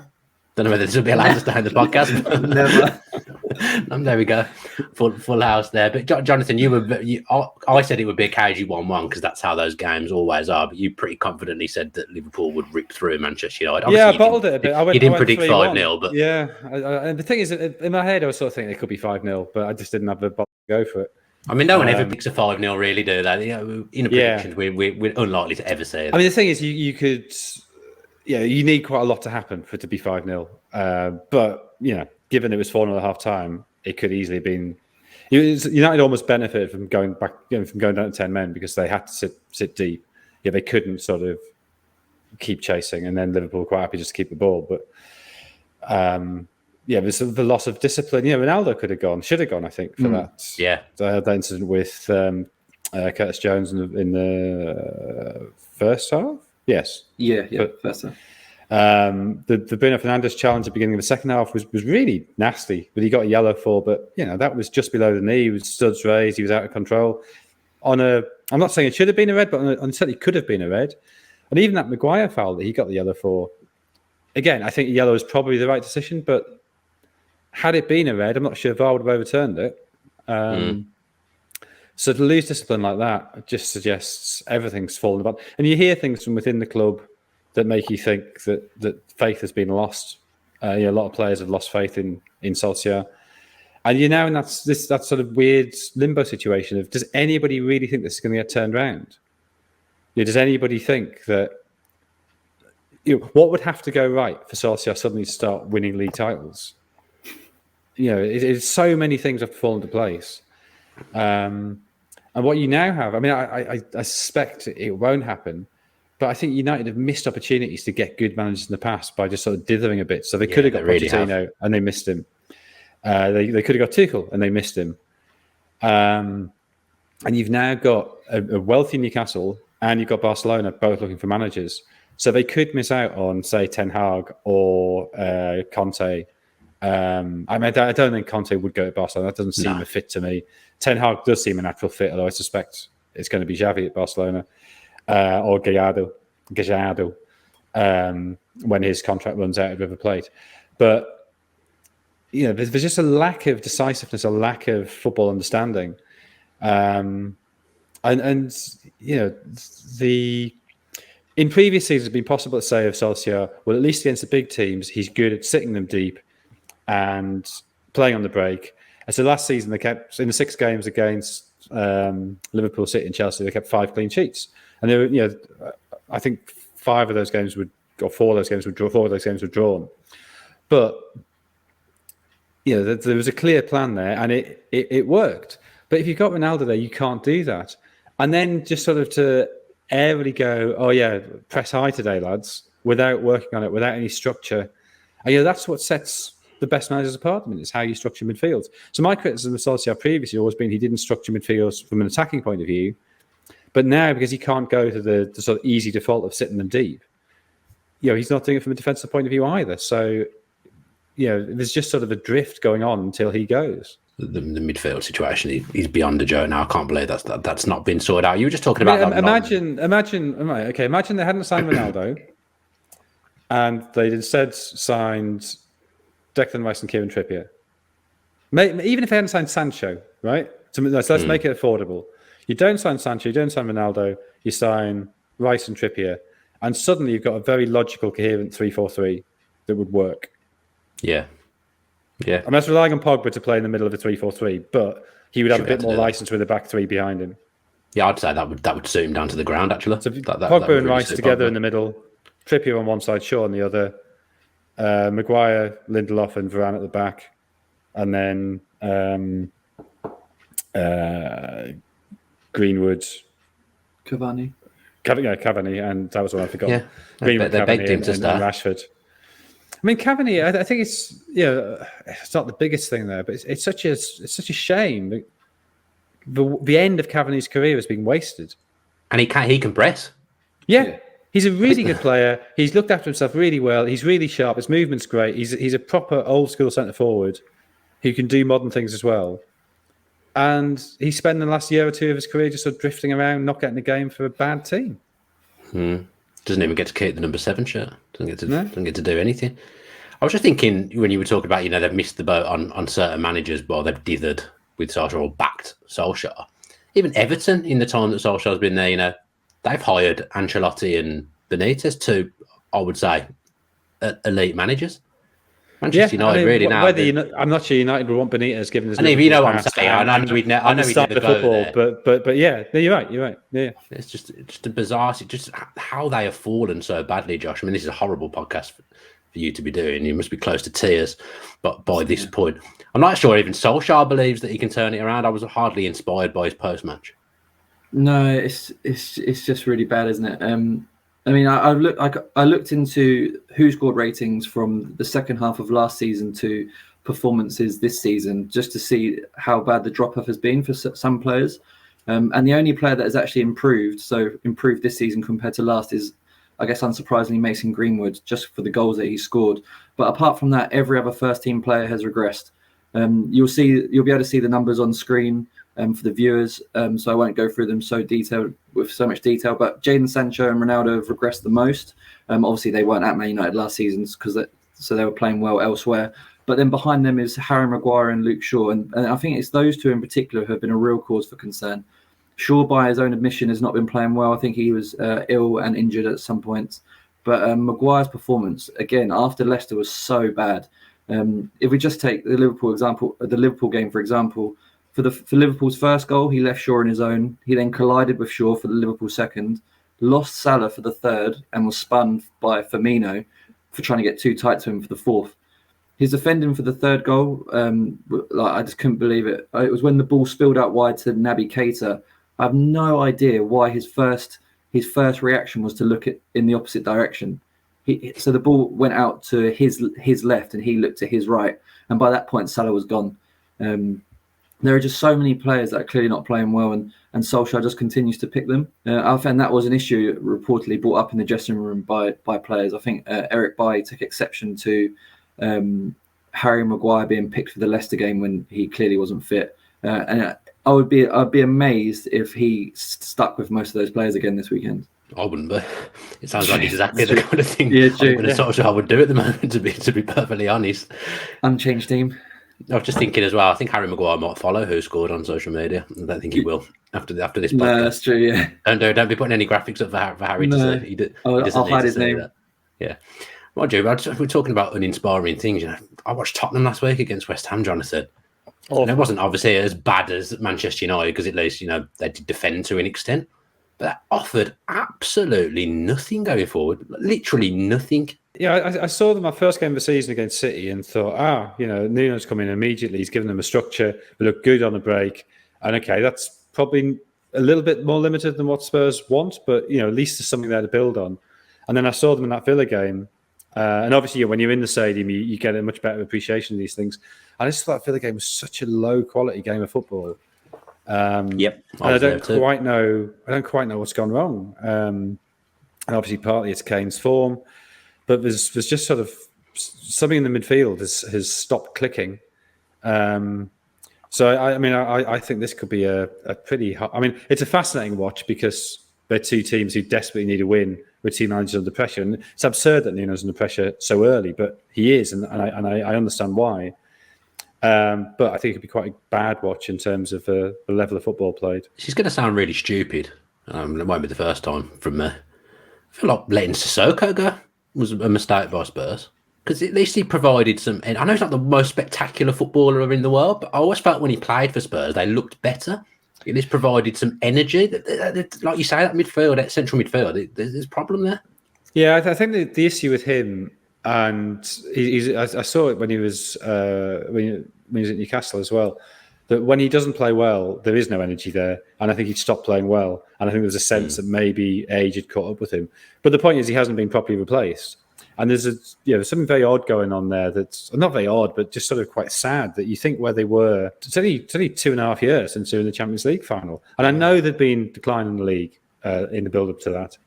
Don't know whether this will be allowed to stay in the podcast. Never. There we go. Full house there. But Jonathan, I said it would be a cagey 1-1 because that's how those games always are. But you pretty confidently said that Liverpool would rip through Manchester United. Obviously, I bottled it a bit. You didn't predict 5-0, but yeah. And the thing is, in my head, I was sort of thinking it could be 5-0, but I just didn't have the bottle to go for it. I mean, no one ever picks a 5-0, really, do they? In a prediction, we're unlikely to ever see it. I mean, the thing is, you could. Yeah, you need quite a lot to happen for it to be 5-0. But, given it was 4-0 at half time, it could easily have been. United almost benefited from going down to 10 men because they had to sit deep. Yeah, they couldn't sort of keep chasing, and then Liverpool were quite happy just to keep the ball. But there's the loss of discipline. Ronaldo should have gone, I think, for that. Yeah, that incident with Curtis Jones in the first half. Yes. Yeah, first half. The Bruno Fernandes challenge at the beginning of the second half was really nasty, but he got a yellow for. But that was just below the knee. He was studs raised. He was out of control. I'm not saying it should have been a red, but it certainly could have been a red. And even that Maguire foul that he got the yellow for. Again, I think yellow is probably the right decision, but had it been a red, I'm not sure VAR would have overturned it. So to lose discipline like that just suggests everything's fallen apart. And you hear things from within the club that make you think that faith has been lost. A lot of players have lost faith in Solskjaer. And you're now in that sort of weird limbo situation of, does anybody really think this is going to get turned around? Does anybody think that what would have to go right for Solskjaer suddenly to start winning league titles? It's so many things have to fall into place. And what you now have, I suspect it won't happen, but I think United have missed opportunities to get good managers in the past by just sort of dithering a bit. So they could have got Pochettino and they missed him. They could have got Tuchel and they missed him. And you've now got a wealthy Newcastle and you've got Barcelona both looking for managers. So they could miss out on, say, Ten Hag or Conte. I don't think Conte would go to Barcelona. That doesn't seem a fit to me. Ten Hag does seem a natural fit, although I suspect it's going to be Xavi at Barcelona or Gallardo when his contract runs out at River Plate. But there's just a lack of decisiveness, a lack of football understanding, in previous seasons, it's been possible to say of Solskjaer, well, at least against the big teams, he's good at sitting them deep and playing on the break. And so last season, they kept, in the 6 games against Liverpool, City and Chelsea, they kept 5 clean sheets. And they were, I think 4 of those games were drawn. But, there was a clear plan there and it worked. But if you've got Ronaldo there, you can't do that. And then just sort of to airily go, oh yeah, press high today, lads, without working on it, without any structure. And that's what sets the best managers apart. It's how you structure midfields. So my criticism of Solskjaer previously always been he didn't structure midfields from an attacking point of view. But now, because he can't go to the sort of easy default of sitting them deep, he's not doing it from a defensive point of view either. So, there's just sort of a drift going on until he goes. The midfield situation is beyond a joke now. I can't believe that's not been sorted out. You were just talking about that. Imagine they hadn't signed Ronaldo and they'd instead signed Declan Rice and Kieran Trippier. Even if they hadn't signed Sancho, right? So let's make it affordable. You don't sign Sancho, you don't sign Ronaldo, you sign Rice and Trippier, and suddenly you've got a very logical, coherent 3-4-3 that would work. Yeah. That's relying on Pogba to play in the middle of a 3-4-3, but he would have a bit more license with a back 3 behind him. Yeah, I'd say that would suit him down to the ground, actually. So Pogba and Rice together in the middle, Trippier on one side, Shaw on the other, Maguire, Lindelof and Varane at the back, and then Greenwood, Cavani, and that was what I forgot. Yeah, Greenwood, they begged him to and start. Rashford. Cavani, I think it's it's not the biggest thing there, but it's such a shame. The end of Cavani's career has been wasted, and he can press. Yeah. He's a really good player. He's looked after himself really well. He's really sharp. His movement's great. He's a proper old school centre forward who can do modern things as well. And he spent the last year or two of his career just sort of drifting around, not getting a game for a bad team. Doesn't even get to keep the number 7 shirt. Doesn't get to do anything. I was just thinking when you were talking about, they've missed the boat on certain managers, but they've dithered with Solskjaer or backed Solskjaer. Even Everton, in the time that Solskjaer's been there, they've hired Ancelotti and Benitez, 2, I would say, elite managers. Manchester United really now. I'm not sure United would want Benitez given his. I mean, you know what I'm saying. I know we'd never go there. But yeah, you're right. Yeah, it's just a bizarre. Just how they have fallen so badly, Josh. I mean, this is a horrible podcast for you to be doing. You must be close to tears, but by this point, I'm not sure even Solskjaer believes that he can turn it around. I was hardly inspired by his post-match. No, it's just really bad, isn't it? I looked into WhoScored ratings from the second half of last season to performances this season, just to see how bad the drop-off has been for some players. And the only player that has actually improved this season compared to last is I guess unsurprisingly, Mason Greenwood, just for the goals that he scored. But apart from that, every other first-team player has regressed. You'll be able to see the numbers on screen for the viewers, so I won't go through them with so much detail. But Jadon Sancho and Ronaldo have regressed the most. Obviously, they weren't at Man United last season so they were playing well elsewhere. But then behind them is Harry Maguire and Luke Shaw, and I think it's those two in particular who have been a real cause for concern. Shaw, by his own admission, has not been playing well. I think he was ill and injured at some points. But Maguire's performance, again, after Leicester was so bad. If we just take the Liverpool game, for example, for Liverpool's first goal, he left Shaw in his own. He then collided with Shaw for the Liverpool second, lost Salah for the third, and was spun by Firmino for trying to get too tight to him for the fourth. His defending for the third goal, I just couldn't believe it. It was when the ball spilled out wide to Naby Keita. I have no idea why his first reaction was to look in the opposite direction. So the ball went out to his left and he looked to his right. And by that point, Salah was gone. There are just so many players that are clearly not playing well, and Solskjaer just continues to pick them. I found that was an issue reportedly brought up in the dressing room by players. I think Eric Bailly took exception to Harry Maguire being picked for the Leicester game when he clearly wasn't fit. And I'd be amazed if he stuck with most of those players again this weekend. I wouldn't be. It sounds like exactly the kind of thing I would do at the moment, to be perfectly honest. Unchanged team. I was just thinking as well, I think Harry Maguire might follow WhoScored on social media. I don't think he will after this podcast. No, that's true, yeah. Don't be putting any graphics up for Harry to see. I'll hide his name. That. Yeah. Well, Joe, we're talking about uninspiring things. I watched Tottenham last week against West Ham, Jonathan. And it wasn't obviously as bad as Manchester United because at least, they did defend to an extent. But that offered absolutely nothing going forward. Literally nothing. Yeah, I saw them my first game of the season against City and thought, Nuno's come in immediately. He's given them a structure. They look good on the break. And okay, that's probably a little bit more limited than what Spurs want, but, at least there's something there to build on. And then I saw them in that Villa game. And obviously, when you're in the stadium, you get a much better appreciation of these things. And I just thought that Villa game was such a low-quality game of football. Yep. I don't quite know what's gone wrong. And obviously, partly it's Kane's form. But there's just sort of something in the midfield has stopped clicking. So I think this could be a pretty. It's a fascinating watch because they're two teams who desperately need a win with team managers under pressure, and it's absurd that Nuno's under pressure so early, but he is, and I understand why. But I think it'd be quite a bad watch in terms of the level of football played. She's going to sound really stupid. It won't be the first time from me. I feel like letting Sissoko go was a mistake by Spurs because at least he provided some. And I know he's not the most spectacular footballer in the world, but I always felt when he played for Spurs, they looked better. At least provided some energy. Like you say, that midfield, that central midfield, there's a problem there. Yeah, I think the issue with him, and I saw it when he was when he was at Newcastle as well, that when he doesn't play well, there is no energy there, and I think he'd stopped playing well, and I think there's a sense that maybe age had caught up with him. But the point is, he hasn't been properly replaced, and there's something very odd going on there. That's not very odd, but just sort of quite sad that you think where they were. It's only 2.5 years since they were in the Champions League final, and I know they've been declining in the league in the build up to that.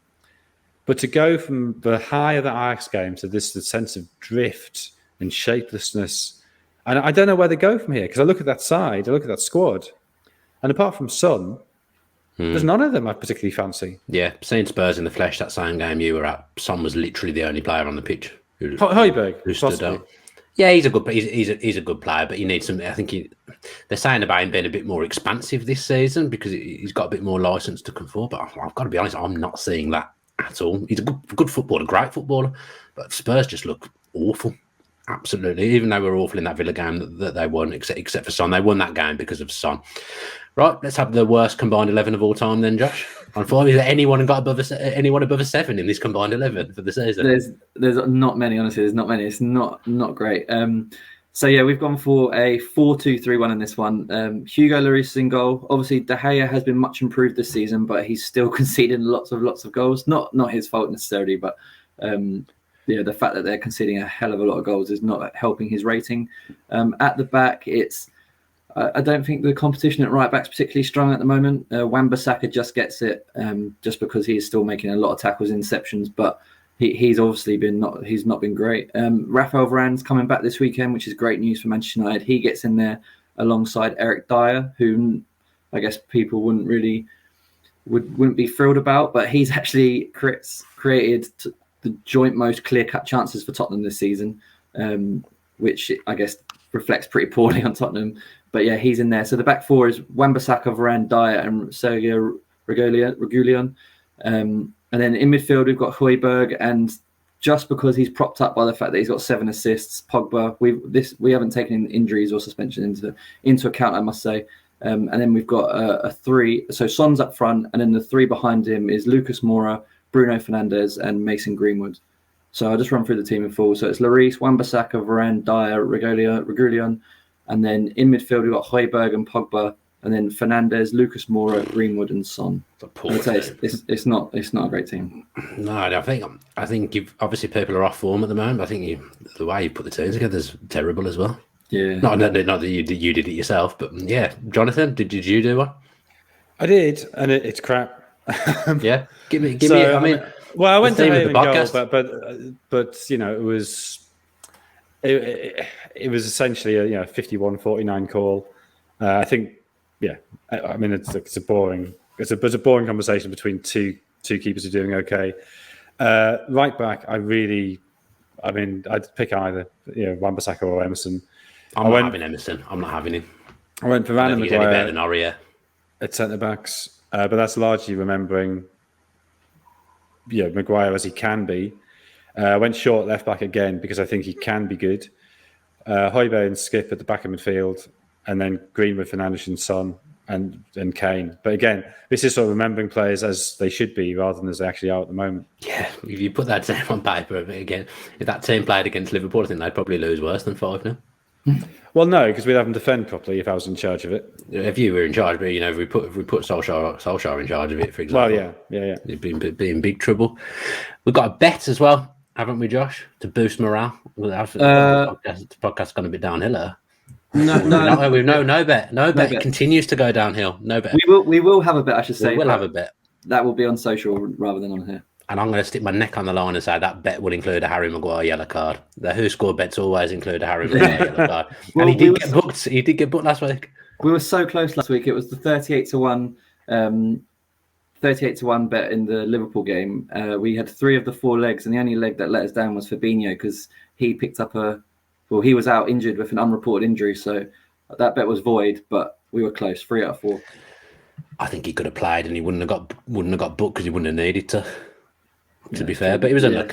But to go from the high of the Ajax game to this sense of drift and shapelessness. And I don't know where they go from here because I look at that side, I look at that squad, and apart from Son, there's none of them I particularly fancy. Yeah, seeing Spurs in the flesh that same game you were at, Son was literally the only player on the pitch who stood out. Yeah, he's a good player, but you need some. I think they're saying about him being a bit more expansive this season because he's got a bit more license to come forward. But I've got to be honest, I'm not seeing that at all. He's a good footballer, great footballer, but Spurs just look awful. Absolutely, even though we were awful in that Villa game that they won, except for Son. They won that game because of Son. Right, let's have the worst combined 11 of all time then, Josh. Unfortunately, has anyone above a 7 in this combined 11 for the season? There's not many, honestly. There's not many. It's not great. So yeah, we've gone for a 4-2-3-1 in this one. Hugo Lloris in goal. Obviously, De Gea has been much improved this season, but he's still conceding lots of goals. Not his fault necessarily, but the fact that they're conceding a hell of a lot of goals is not helping his rating. At the back, it's I don't think the competition at right back's particularly strong at the moment. Wan-Bissaka just gets it, just because he's still making a lot of tackles, interceptions, but he's obviously he's not been great. Rafael Varane's coming back this weekend, which is great news for Manchester United. He gets in there alongside Eric Dyer, who I guess people wouldn't be thrilled about, but he's actually created the joint most clear-cut chances for Tottenham this season, which I guess reflects pretty poorly on Tottenham. But yeah, he's in there. So the back four is Wan-Bissaka, Varane, Dyer, and Sergio Reguilón. And then in midfield, we've got Højbjerg, and just because he's propped up by the fact that he's got 7 assists, Pogba, we haven't taken injuries or suspension into account, I must say. And then we've got a 3. So Son's up front, and then the 3 behind him is Lucas Moura, Bruno Fernandes, and Mason Greenwood. So I'll just run through the team in full. So it's Lloris, Wan-Bissaka, Varane, Dyer, Reguilón. And then in midfield, we've got Højbjerg and Pogba, and then Fernandes, Lucas Moura, Greenwood, and Son. I'd say it's not a great team. No, I think obviously people are off form at the moment. I think the way you put the team together is terrible as well. Yeah. Not that you did it yourself, but yeah. Jonathan, did you do one? I did, and it's crap. Yeah, give me. I mean, well, I went to the goal, but it was. It was essentially a 51-49 call. I think, yeah. I mean, it's a boring conversation between two keepers who are doing okay. Right back, I'd pick either, Wan-Bissaka or Emerson. I'm not having Emerson. I'm not having him. I went for Varane and Maguire better than Aurier at centre backs, but that's largely remembering, Maguire as he can be. I went short left back again because I think he can be good. Højbjerg and Skip at the back of midfield, and then Greenwood, Fernandes, and Son, and Kane. But again, this is sort of remembering players as they should be rather than as they actually are at the moment. Yeah, if you put that team on paper again, if that team played against Liverpool, I think they'd probably lose worse than 5-0. Well, no, because we'd have them defend properly if I was in charge of it. If you were in charge, but if we put Solskjaer in charge of it, for example, well, yeah, you'd be in big trouble. We've got a bet as well, haven't we, Josh, to boost morale? The podcast's gone a bit downhill here. No bet. No bet. It continues to go downhill. No bet. We will have a bet, I should say. We'll have a bet. That will be on social rather than on here. And I'm going to stick my neck on the line and say that bet will include a Harry Maguire yellow card. The WhoScored bets always include a Harry Maguire yellow card. Well, and he did get booked. He did get booked last week. We were so close last week. It was the 38-1 bet in the Liverpool game. We had 3 of the 4 legs, and the only leg that let us down was Fabinho because he picked up he was out injured with an unreported injury. So that bet was void, but we were close. 3 out of 4. I think he could have played, and he wouldn't have got booked because he wouldn't have needed to. To be fair, but it was a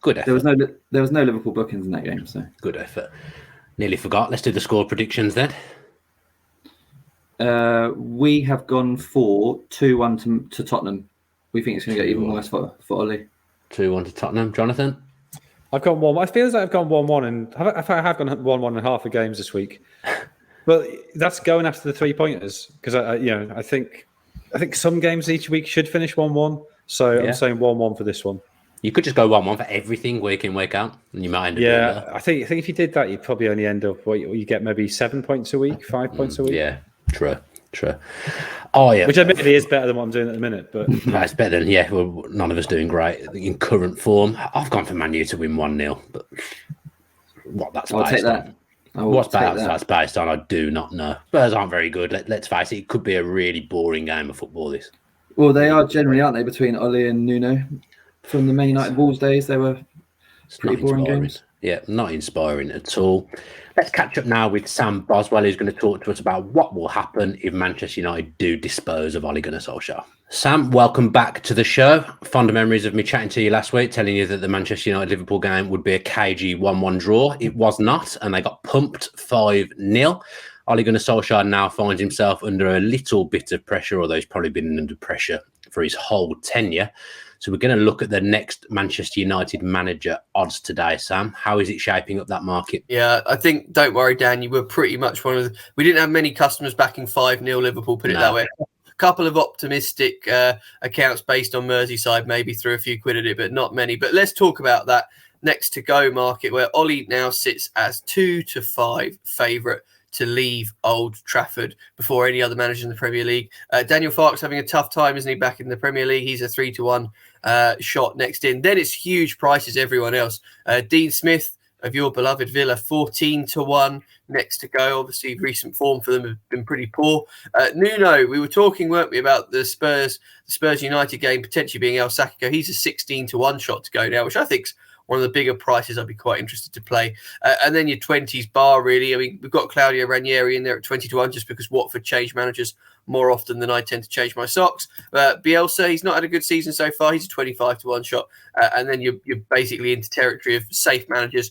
good effort. There was no Liverpool bookings in that game, so good effort. Nearly forgot. Let's do the score predictions then. We have gone for 2-1 to Tottenham. We think it's going to get even worse for Ollie. 2-1 to Tottenham. Jonathan? I've gone 1. It feels like I've gone 1-1, and I have gone 1-1 in half the games this week. But that's going after the 3-pointers because I think some games each week should finish 1-1. So I'm saying 1-1 for this one. You could just go 1-1 for everything, week in, week out, and you might end up doing that. I think if you did that, you'd probably only end up you get maybe 7 points a week, 5 points a week. Yeah, true. Oh yeah, which admittedly is better than what I'm doing at the minute, but that's better than well, none of us doing great in current form. I've gone for Man U to win 1-0, but what that's based on. What's that's based on, I do not know. Spurs aren't very good. Let's face it, it could be a really boring game of football. This. Well, they are generally, aren't they, between Ollie and Nuno? From the Man United Wolves days, they were pretty boring games. Yeah, not inspiring at all. Let's catch up now with Sam Boswell, who's going to talk to us about what will happen if Manchester United do dispose of Ole Gunnar Solskjaer. Sam, welcome back to the show. Fond memories of me chatting to you last week, telling you that the Manchester United-Liverpool game would be a cagey 1-1 draw. It was not, and they got pumped 5-0. Ole Gunnar Solskjaer now finds himself under a little bit of pressure, although he's probably been under pressure for his whole tenure. So we're going to look at the next Manchester United manager odds today, Sam. How is it shaping up that market? Yeah, I think, don't worry, Dan, you were pretty much one of the... We didn't have many customers backing 5-0 Liverpool, put it that way. A couple of optimistic accounts based on Merseyside, maybe threw a few quid at it, but not many. But let's talk about that next to go market where Ollie now sits as 2-5 favourite to leave Old Trafford before any other manager in the Premier League. Daniel Farke's having a tough time, isn't he, back in the Premier League? He's a 3-1 shot next in. Then it's huge prices, everyone else. Dean Smith of your beloved Villa, 14-1 next to go. Obviously, recent form for them have been pretty poor. Nuno, we were talking, weren't we, about the Spurs United game potentially being El Sacco. He's a 16-1 shot to go now, which I think's one of the bigger prices I'd be quite interested to play. And then your 20s bar, really. I mean, we've got Claudio Ranieri in there at 20-1 just because Watford change managers more often than I tend to change my socks. Bielsa, he's not had a good season so far. He's a 25-1 shot. And then you're basically into territory of safe managers.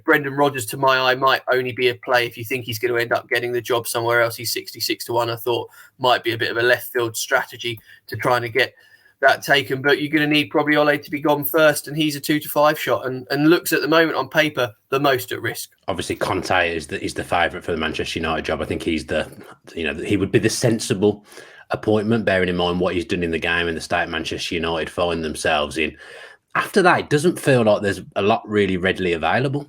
Brendan Rodgers, to my eye, might only be a play if you think he's going to end up getting the job somewhere else. He's 66-1. I thought might be a bit of a left field strategy to trying to get that taken, but you're going to need probably Ole to be gone first, and he's a 2-5 shot and looks at the moment on paper the most at risk. Obviously, Conte is the favourite for the Manchester United job. I think he's he would be the sensible appointment, bearing in mind what he's done in the game and the state Manchester United find themselves in. After that, it doesn't feel like there's a lot really readily available.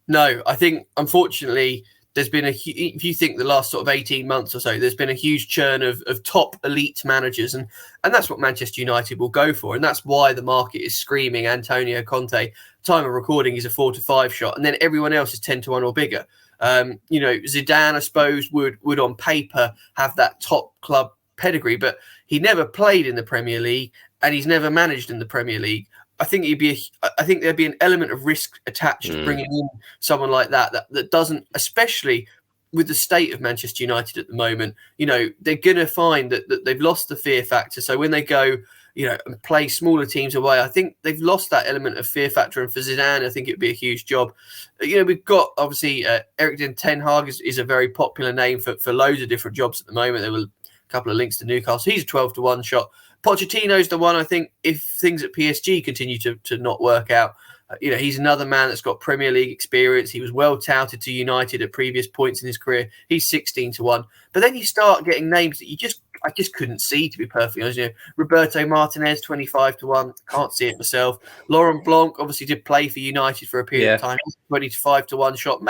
No, I think, unfortunately, there's been if you think the last sort of 18 months or so, there's been a huge churn of top elite managers, and that's what Manchester United will go for, and that's why the market is screaming Antonio Conte. Time of recording is a 4-5 shot, and then everyone else is 10-1 or bigger. Zidane, I suppose, would on paper have that top club pedigree, but he never played in the Premier League, and he's never managed in the Premier League. I think there'd be an element of risk attached to bringing in someone like that doesn't, especially with the state of Manchester United at the moment. They're going to find that they've lost the fear factor. So when they go, and play smaller teams away, I think they've lost that element of fear factor. And for Zidane, I think it'd be a huge job. We've got obviously Erik ten Hag is a very popular name for loads of different jobs at the moment. There were a couple of links to Newcastle. He's a 12-1 shot. Pochettino's the one, I think, if things at PSG continue to not work out. He's another man that's got Premier League experience. He was well touted to United at previous points in his career. He's 16-1. But then you start getting names that I just couldn't see, to be perfectly honest. Roberto Martinez, 25-1. Can't see it myself. Laurent Blanc obviously did play for United for a period of time. 20-5-1 shot.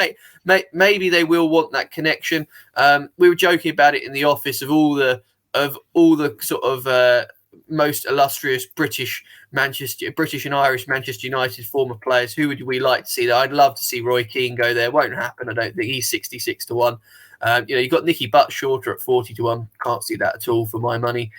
Maybe they will want that connection. We were joking about it in the office of all the sort of most illustrious British and Irish Manchester United former players. Who would we like to see there? I'd love to see Roy Keane go there. Won't happen, I don't think. He's 66-1. You've got Nicky Butt shorter at 40-1. Can't see that at all for my money.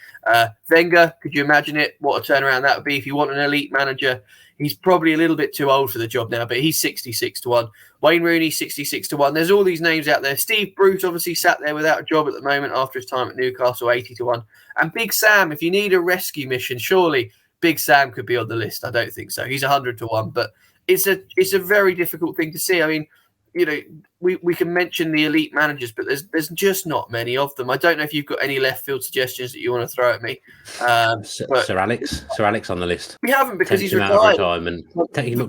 Wenger, could you imagine it? What a turnaround that would be if you want an elite manager. He's probably a little bit too old for the job now, but he's 66-1. Wayne Rooney, 66-1. There's all these names out there. Steve Bruce obviously sat there without a job at the moment after his time at Newcastle, 80-1. And Big Sam, if you need a rescue mission, surely Big Sam could be on the list. I don't think so. He's 100-1, but it's a very difficult thing to see. I mean, we can mention the elite managers, but there's just not many of them. I don't know if you've got any left field suggestions that you want to throw at me. Sir Alex on the list. We haven't, because he's retired. Out of retirement.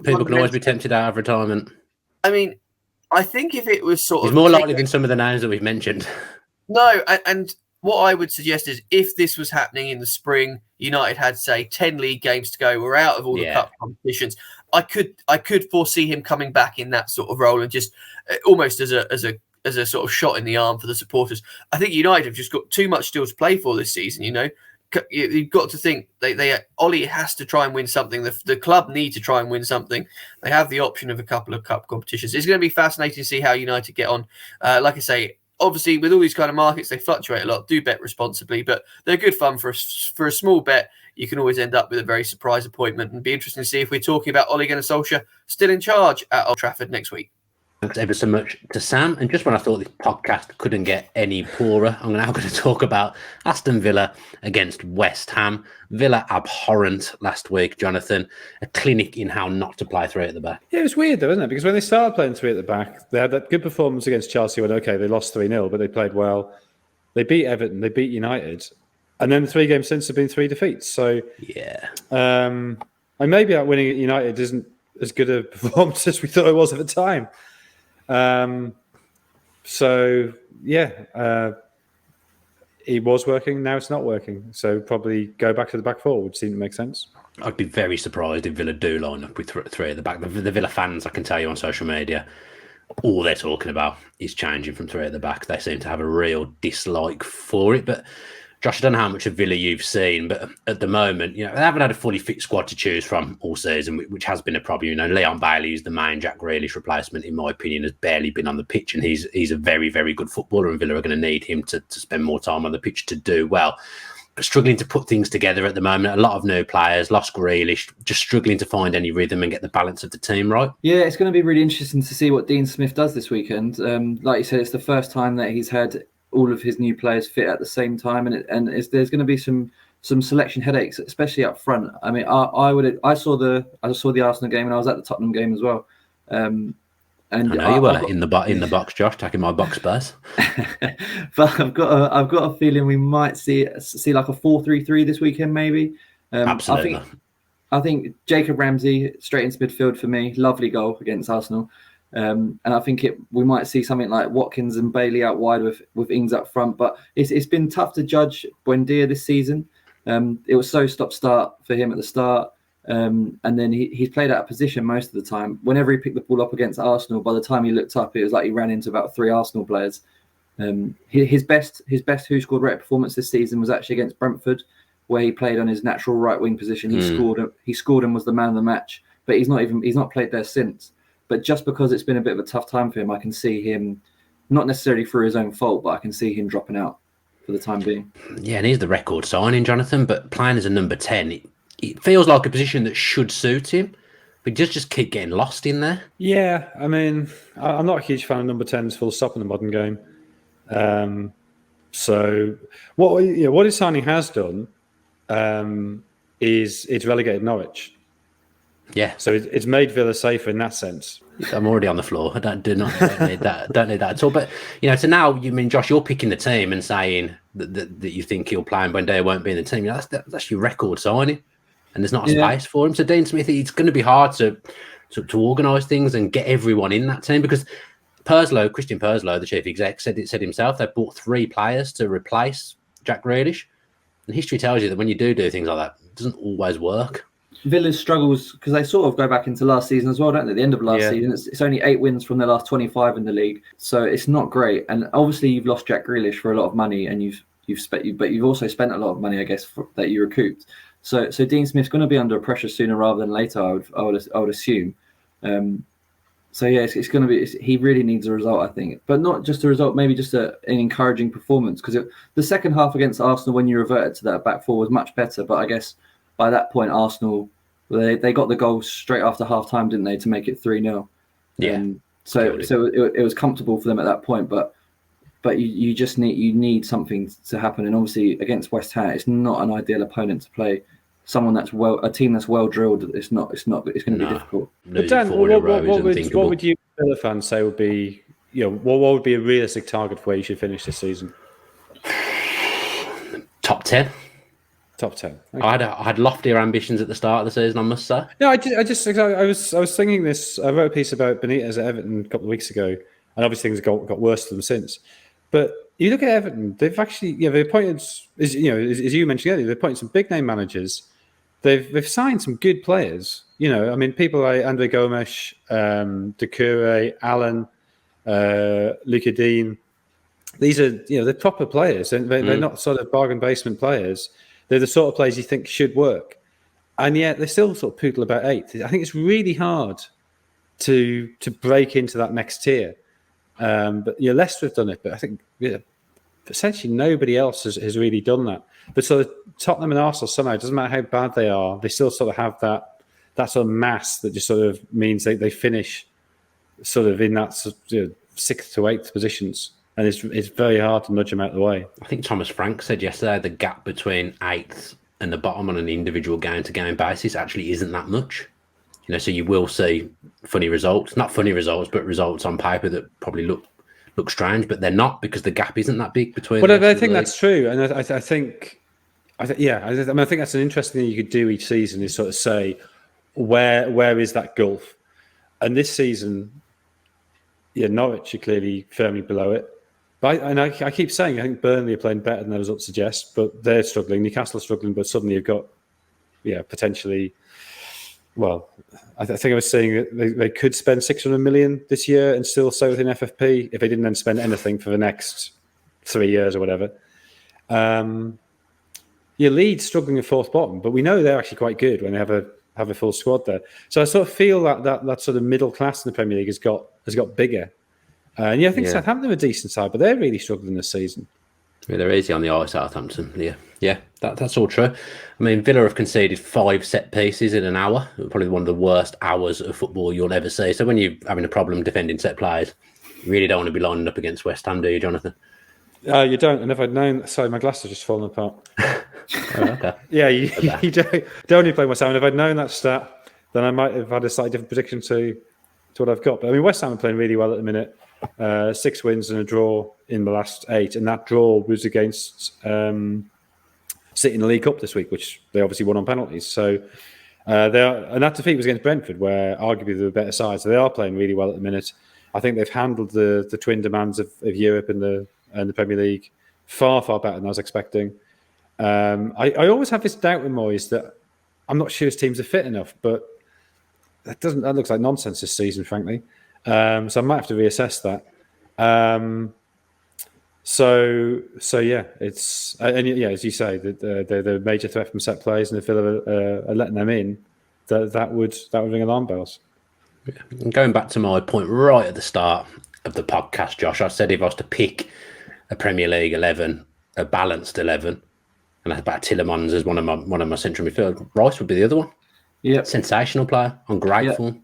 People can always be tempted out of retirement. I mean, I think if it was sort of... He's more likely than some of the names that we've mentioned. No, and what I would suggest is if this was happening in the spring, United had, say, 10 league games to go, we're out of all the cup competitions, I could foresee him coming back in that sort of role and just almost as a sort of shot in the arm for the supporters. I think United have just got too much still to play for this season. You've got to think Ollie has to try and win something. The club need to try and win something. They have the option of a couple of cup competitions. It's going to be fascinating to see how United get on. Like I say, obviously with all these kind of markets, they fluctuate a lot. Do bet responsibly, but they're good fun for a small bet. You can always end up with a very surprise appointment, and be interesting to see if we're talking about Ole Gunnar Solskjaer still in charge at Old Trafford next week. Thanks ever so much to Sam. And just when I thought this podcast couldn't get any poorer, I'm now going to talk about Aston Villa against West Ham. Villa abhorrent last week, Jonathan. A clinic in how not to play three at the back. Yeah, it was weird though, isn't it? Because when they started playing three at the back, they had that good performance against Chelsea when, okay, they lost 3-0, but they played well. They beat Everton, they beat United. And then the 3 games since have been 3 defeats. So, and maybe that winning at United isn't as good a performance as we thought it was at the time. It was working. Now it's not working. So probably go back to the back four would seem to make sense. I'd be very surprised if Villa do line up with three at the back. The Villa fans, I can tell you on social media, all they're talking about is changing from three at the back. They seem to have a real dislike for it. But Josh, I don't know how much of Villa you've seen, but at the moment, they haven't had a fully fit squad to choose from all season, which has been a problem. Leon Bailey, who's the main Jack Grealish replacement, in my opinion, has barely been on the pitch, and he's a very, very good footballer, and Villa are going to need him to spend more time on the pitch to do well. But struggling to put things together at the moment. A lot of new players, lost Grealish, just struggling to find any rhythm and get the balance of the team right. Yeah, it's going to be really interesting to see what Dean Smith does this weekend. Like you said, it's the first time that he's had all of his new players fit at the same time, and there's going to be some selection headaches, especially up front. I mean, I saw the Arsenal game, and I was at the Tottenham game as well. And I know you were in the box, Josh, taking my box space. But I've got a feeling we might see like a 4-3-3 this weekend, maybe. Absolutely. I think Jacob Ramsey straight into midfield for me. Lovely goal against Arsenal. And I think we might see something like Watkins and Bailey out wide with Ings up front. But it's been tough to judge Buendia this season. It was so stop-start for him at the start. And then he's played out of position most of the time. Whenever he picked the ball up against Arsenal, by the time he looked up, it was like he ran into about 3 Arsenal players. His best WhoScored rate performance this season was actually against Brentford, where he played on his natural right wing position. He scored and was the man of the match. But he's not played there since. But just because it's been a bit of a tough time for him, I can see him, not necessarily through his own fault, but I can see him dropping out for the time being. Yeah, and he's the record signing, Jonathan, but playing as a number 10, it feels like a position that should suit him, but he just keep getting lost in there. Yeah, I mean, I'm not a huge fan of number 10s full stop in the modern game. So what his signing has done is it's relegated Norwich. Yeah. So it's made Villa safer in that sense. I'm already on the floor. I don't need that. Don't need that at all. But so now, Josh, you're picking the team and saying that you think he'll play and Buendia won't be in the team. That's your record signing, and there's not a space for him. So Dean Smith, it's going to be hard to organise things and get everyone in that team, because Christian Purslow, the chief exec, said himself they bought 3 players to replace Jack Grealish, and history tells you that when you do things like that, it doesn't always work. Villa's struggles, because they sort of go back into last season as well, don't they? The end of last season, it's only 8 wins from their last 25 in the league, so it's not great. And obviously, you've lost Jack Grealish for a lot of money, and you've also spent a lot of money, I guess, that you recouped. So Dean Smith's going to be under pressure sooner rather than later, I would assume. So yeah, it's going to be. He really needs a result, I think, but not just a result, maybe just an encouraging performance. Because the second half against Arsenal, when you reverted to that back four, was much better. But I guess by that point, Arsenal they got the goal straight after half time, didn't they, to make it 3-0? Yeah. So it was comfortable for them at that point, but you just need something to happen. And obviously against West Ham, it's not an ideal opponent to play. Someone a team that's well drilled. It's going to be difficult. But Dan, what would you, Villa fans, say would be, what would be a realistic target for where you should finish this season? Top 10. Top 10. Okay. I had loftier ambitions at the start of the season, I must say. No, I was thinking this. I wrote a piece about Benitez at Everton a couple of weeks ago, and obviously things got worse for them since. But you look at Everton; they've actually, they appointed, as you mentioned earlier, they appointed some big name managers. They've signed some good players. I mean, people like Andre Gomes, Doucouré, Allen, Luca Dean. These are, they're proper players. They're not sort of bargain basement players. They're the sort of players you think should work. And yet they still sort of poodle about 8th. I think it's really hard to break into that next tier. But Leicester have done it, but I think essentially nobody else has really done that. But sort of Tottenham and Arsenal somehow, it doesn't matter how bad they are, they still sort of have that sort of mass that just sort of means they finish sort of in that 6th to 8th positions. And it's very hard to nudge them out of the way. I think Thomas Frank said yesterday the gap between 8th and the bottom on an individual game-to-game basis actually isn't that much. So you will see funny results. Not funny results, but results on paper that probably look strange, but they're not, because the gap isn't that big between. Well, I think that's true, and I think that's an interesting thing you could do each season is sort of say where is that gulf, and this season, Norwich are clearly firmly below it. But I keep saying I think Burnley are playing better than the results suggest, but they're struggling. Newcastle are struggling, but suddenly you've got potentially well, I think I was saying that they could spend 600 million this year and still stay within FFP if they didn't then spend anything for the next 3 years or whatever. Leeds struggling at fourth bottom, but we know they're actually quite good when they have a full squad there. So I sort of feel that sort of middle class in the Premier League has got bigger. I think Southampton are a decent side, but they're really struggling this season. Yeah, they're easy on the eye, Southampton. Yeah, that's all true. I mean, Villa have conceded 5 set pieces in an hour. Probably one of the worst hours of football you'll ever see. So when you're having a problem defending set players, you really don't want to be lining up against West Ham, do you, Jonathan? You don't. And if I'd known... Sorry, my glasses are just falling apart. Okay. Yeah, you don't only play West Ham. And if I'd known that stat, then I might have had a slightly different prediction to what I've got. But I mean, West Ham are playing really well at the minute. 6 wins and a draw in the last 8, and that draw was against City in the League Cup this week, which they obviously won on penalties. So and that defeat was against Brentford, where arguably they're the better side. So they are playing really well at the minute. I think they've handled the twin demands of Europe and the Premier League far better than I was expecting. I always have this doubt with Moyes that I'm not sure his teams are fit enough, but that looks like nonsense this season, frankly. So I might have to reassess that. So yeah, it's as you say, they're the major threat from set plays, and if Villa are letting them in, that would ring alarm bells. Yeah. And going back to my point right at the start of the podcast, Josh, I said if I was to pick a Premier League 11, a balanced 11, and I had about Tielemans as one of my central midfield, Rice would be the other one. Yeah, sensational player on great form.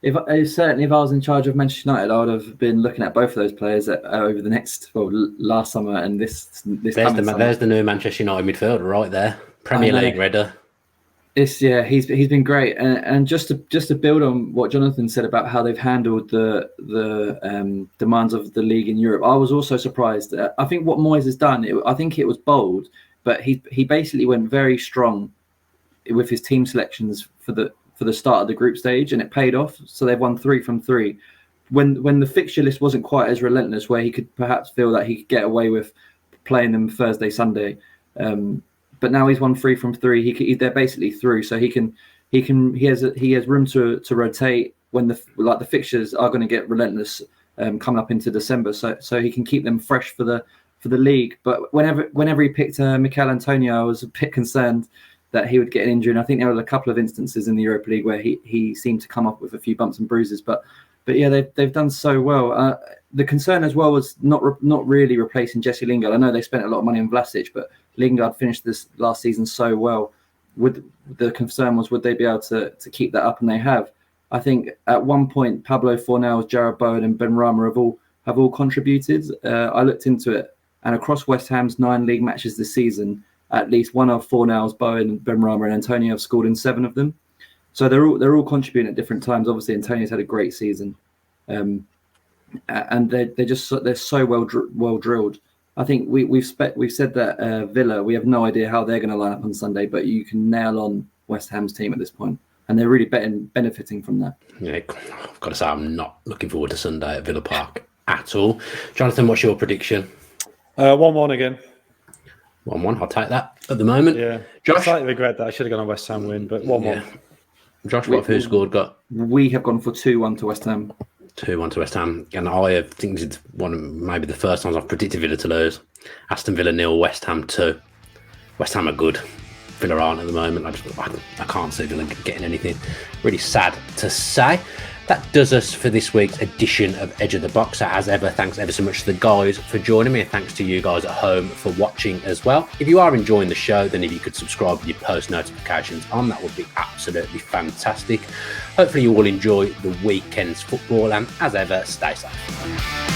If I was in charge of Manchester United, I would have been looking at both of those players over the last summer and this there's summer. There's the new Manchester United midfielder right there, Premier League redder. He's been great, and just to build on what Jonathan said about how they've handled the demands of the league in Europe, I was also surprised. I think what Moyes has done, I think it was bold, but he basically went very strong with his team selections for the start of the group stage, and it paid off. So they've won 3 from 3. When the fixture list wasn't quite as relentless, where he could perhaps feel that he could get away with playing them Thursday, Sunday, but now he's won 3 from 3. They're basically through, so he has room to rotate when the fixtures are going to get relentless coming up into December, so he can keep them fresh for the league. But whenever he picked Mikel Antonio, I was a bit concerned that he would get an injury, and I think there were a couple of instances in the Europa League where he seemed to come up with a few bumps and bruises. But yeah, they've done so well. The concern as well was not really replacing Jesse Lingard. I know they spent a lot of money on Vlasic, but Lingard finished this last season so well. The concern was, would they be able to keep that up? And they have. I think at one point Pablo Fornals, Jarrod Bowen, and Benrahma have all contributed. I looked into it, and across West Ham's 9 league matches this season, at least one of Fornals, Bowen, Benrahma, and Antonio have scored in 7 of them. So they're all contributing at different times. Obviously, Antonio's had a great season, and they're so well drilled. I think we've said that Villa, we have no idea how they're going to line up on Sunday, but you can nail on West Ham's team at this point, and they're really benefiting from that. Yeah, I've got to say, I'm not looking forward to Sunday at Villa Park at all. Jonathan, what's your prediction? 1-1 again. 1-1, I'll take that at the moment. Yeah, Josh? I slightly regret that. I should have gone on West Ham win, but 1-1. Yeah. Josh, what have WhoScored got? We have gone for 2-1 to West Ham. 2-1 to West Ham. And I think it's one of maybe the first times I've predicted Villa to lose. Aston Villa 0, West Ham 2. West Ham are good. Villa aren't at the moment. I can't see Villa getting anything. Really sad to say. That does us for this week's edition of Edge of the Box. So as ever, thanks ever so much to the guys for joining me, and thanks to you guys at home for watching as well. If you are enjoying the show, then if you could subscribe with your post notifications on, that would be absolutely fantastic. Hopefully you all enjoy the weekend's football, and as ever, stay safe.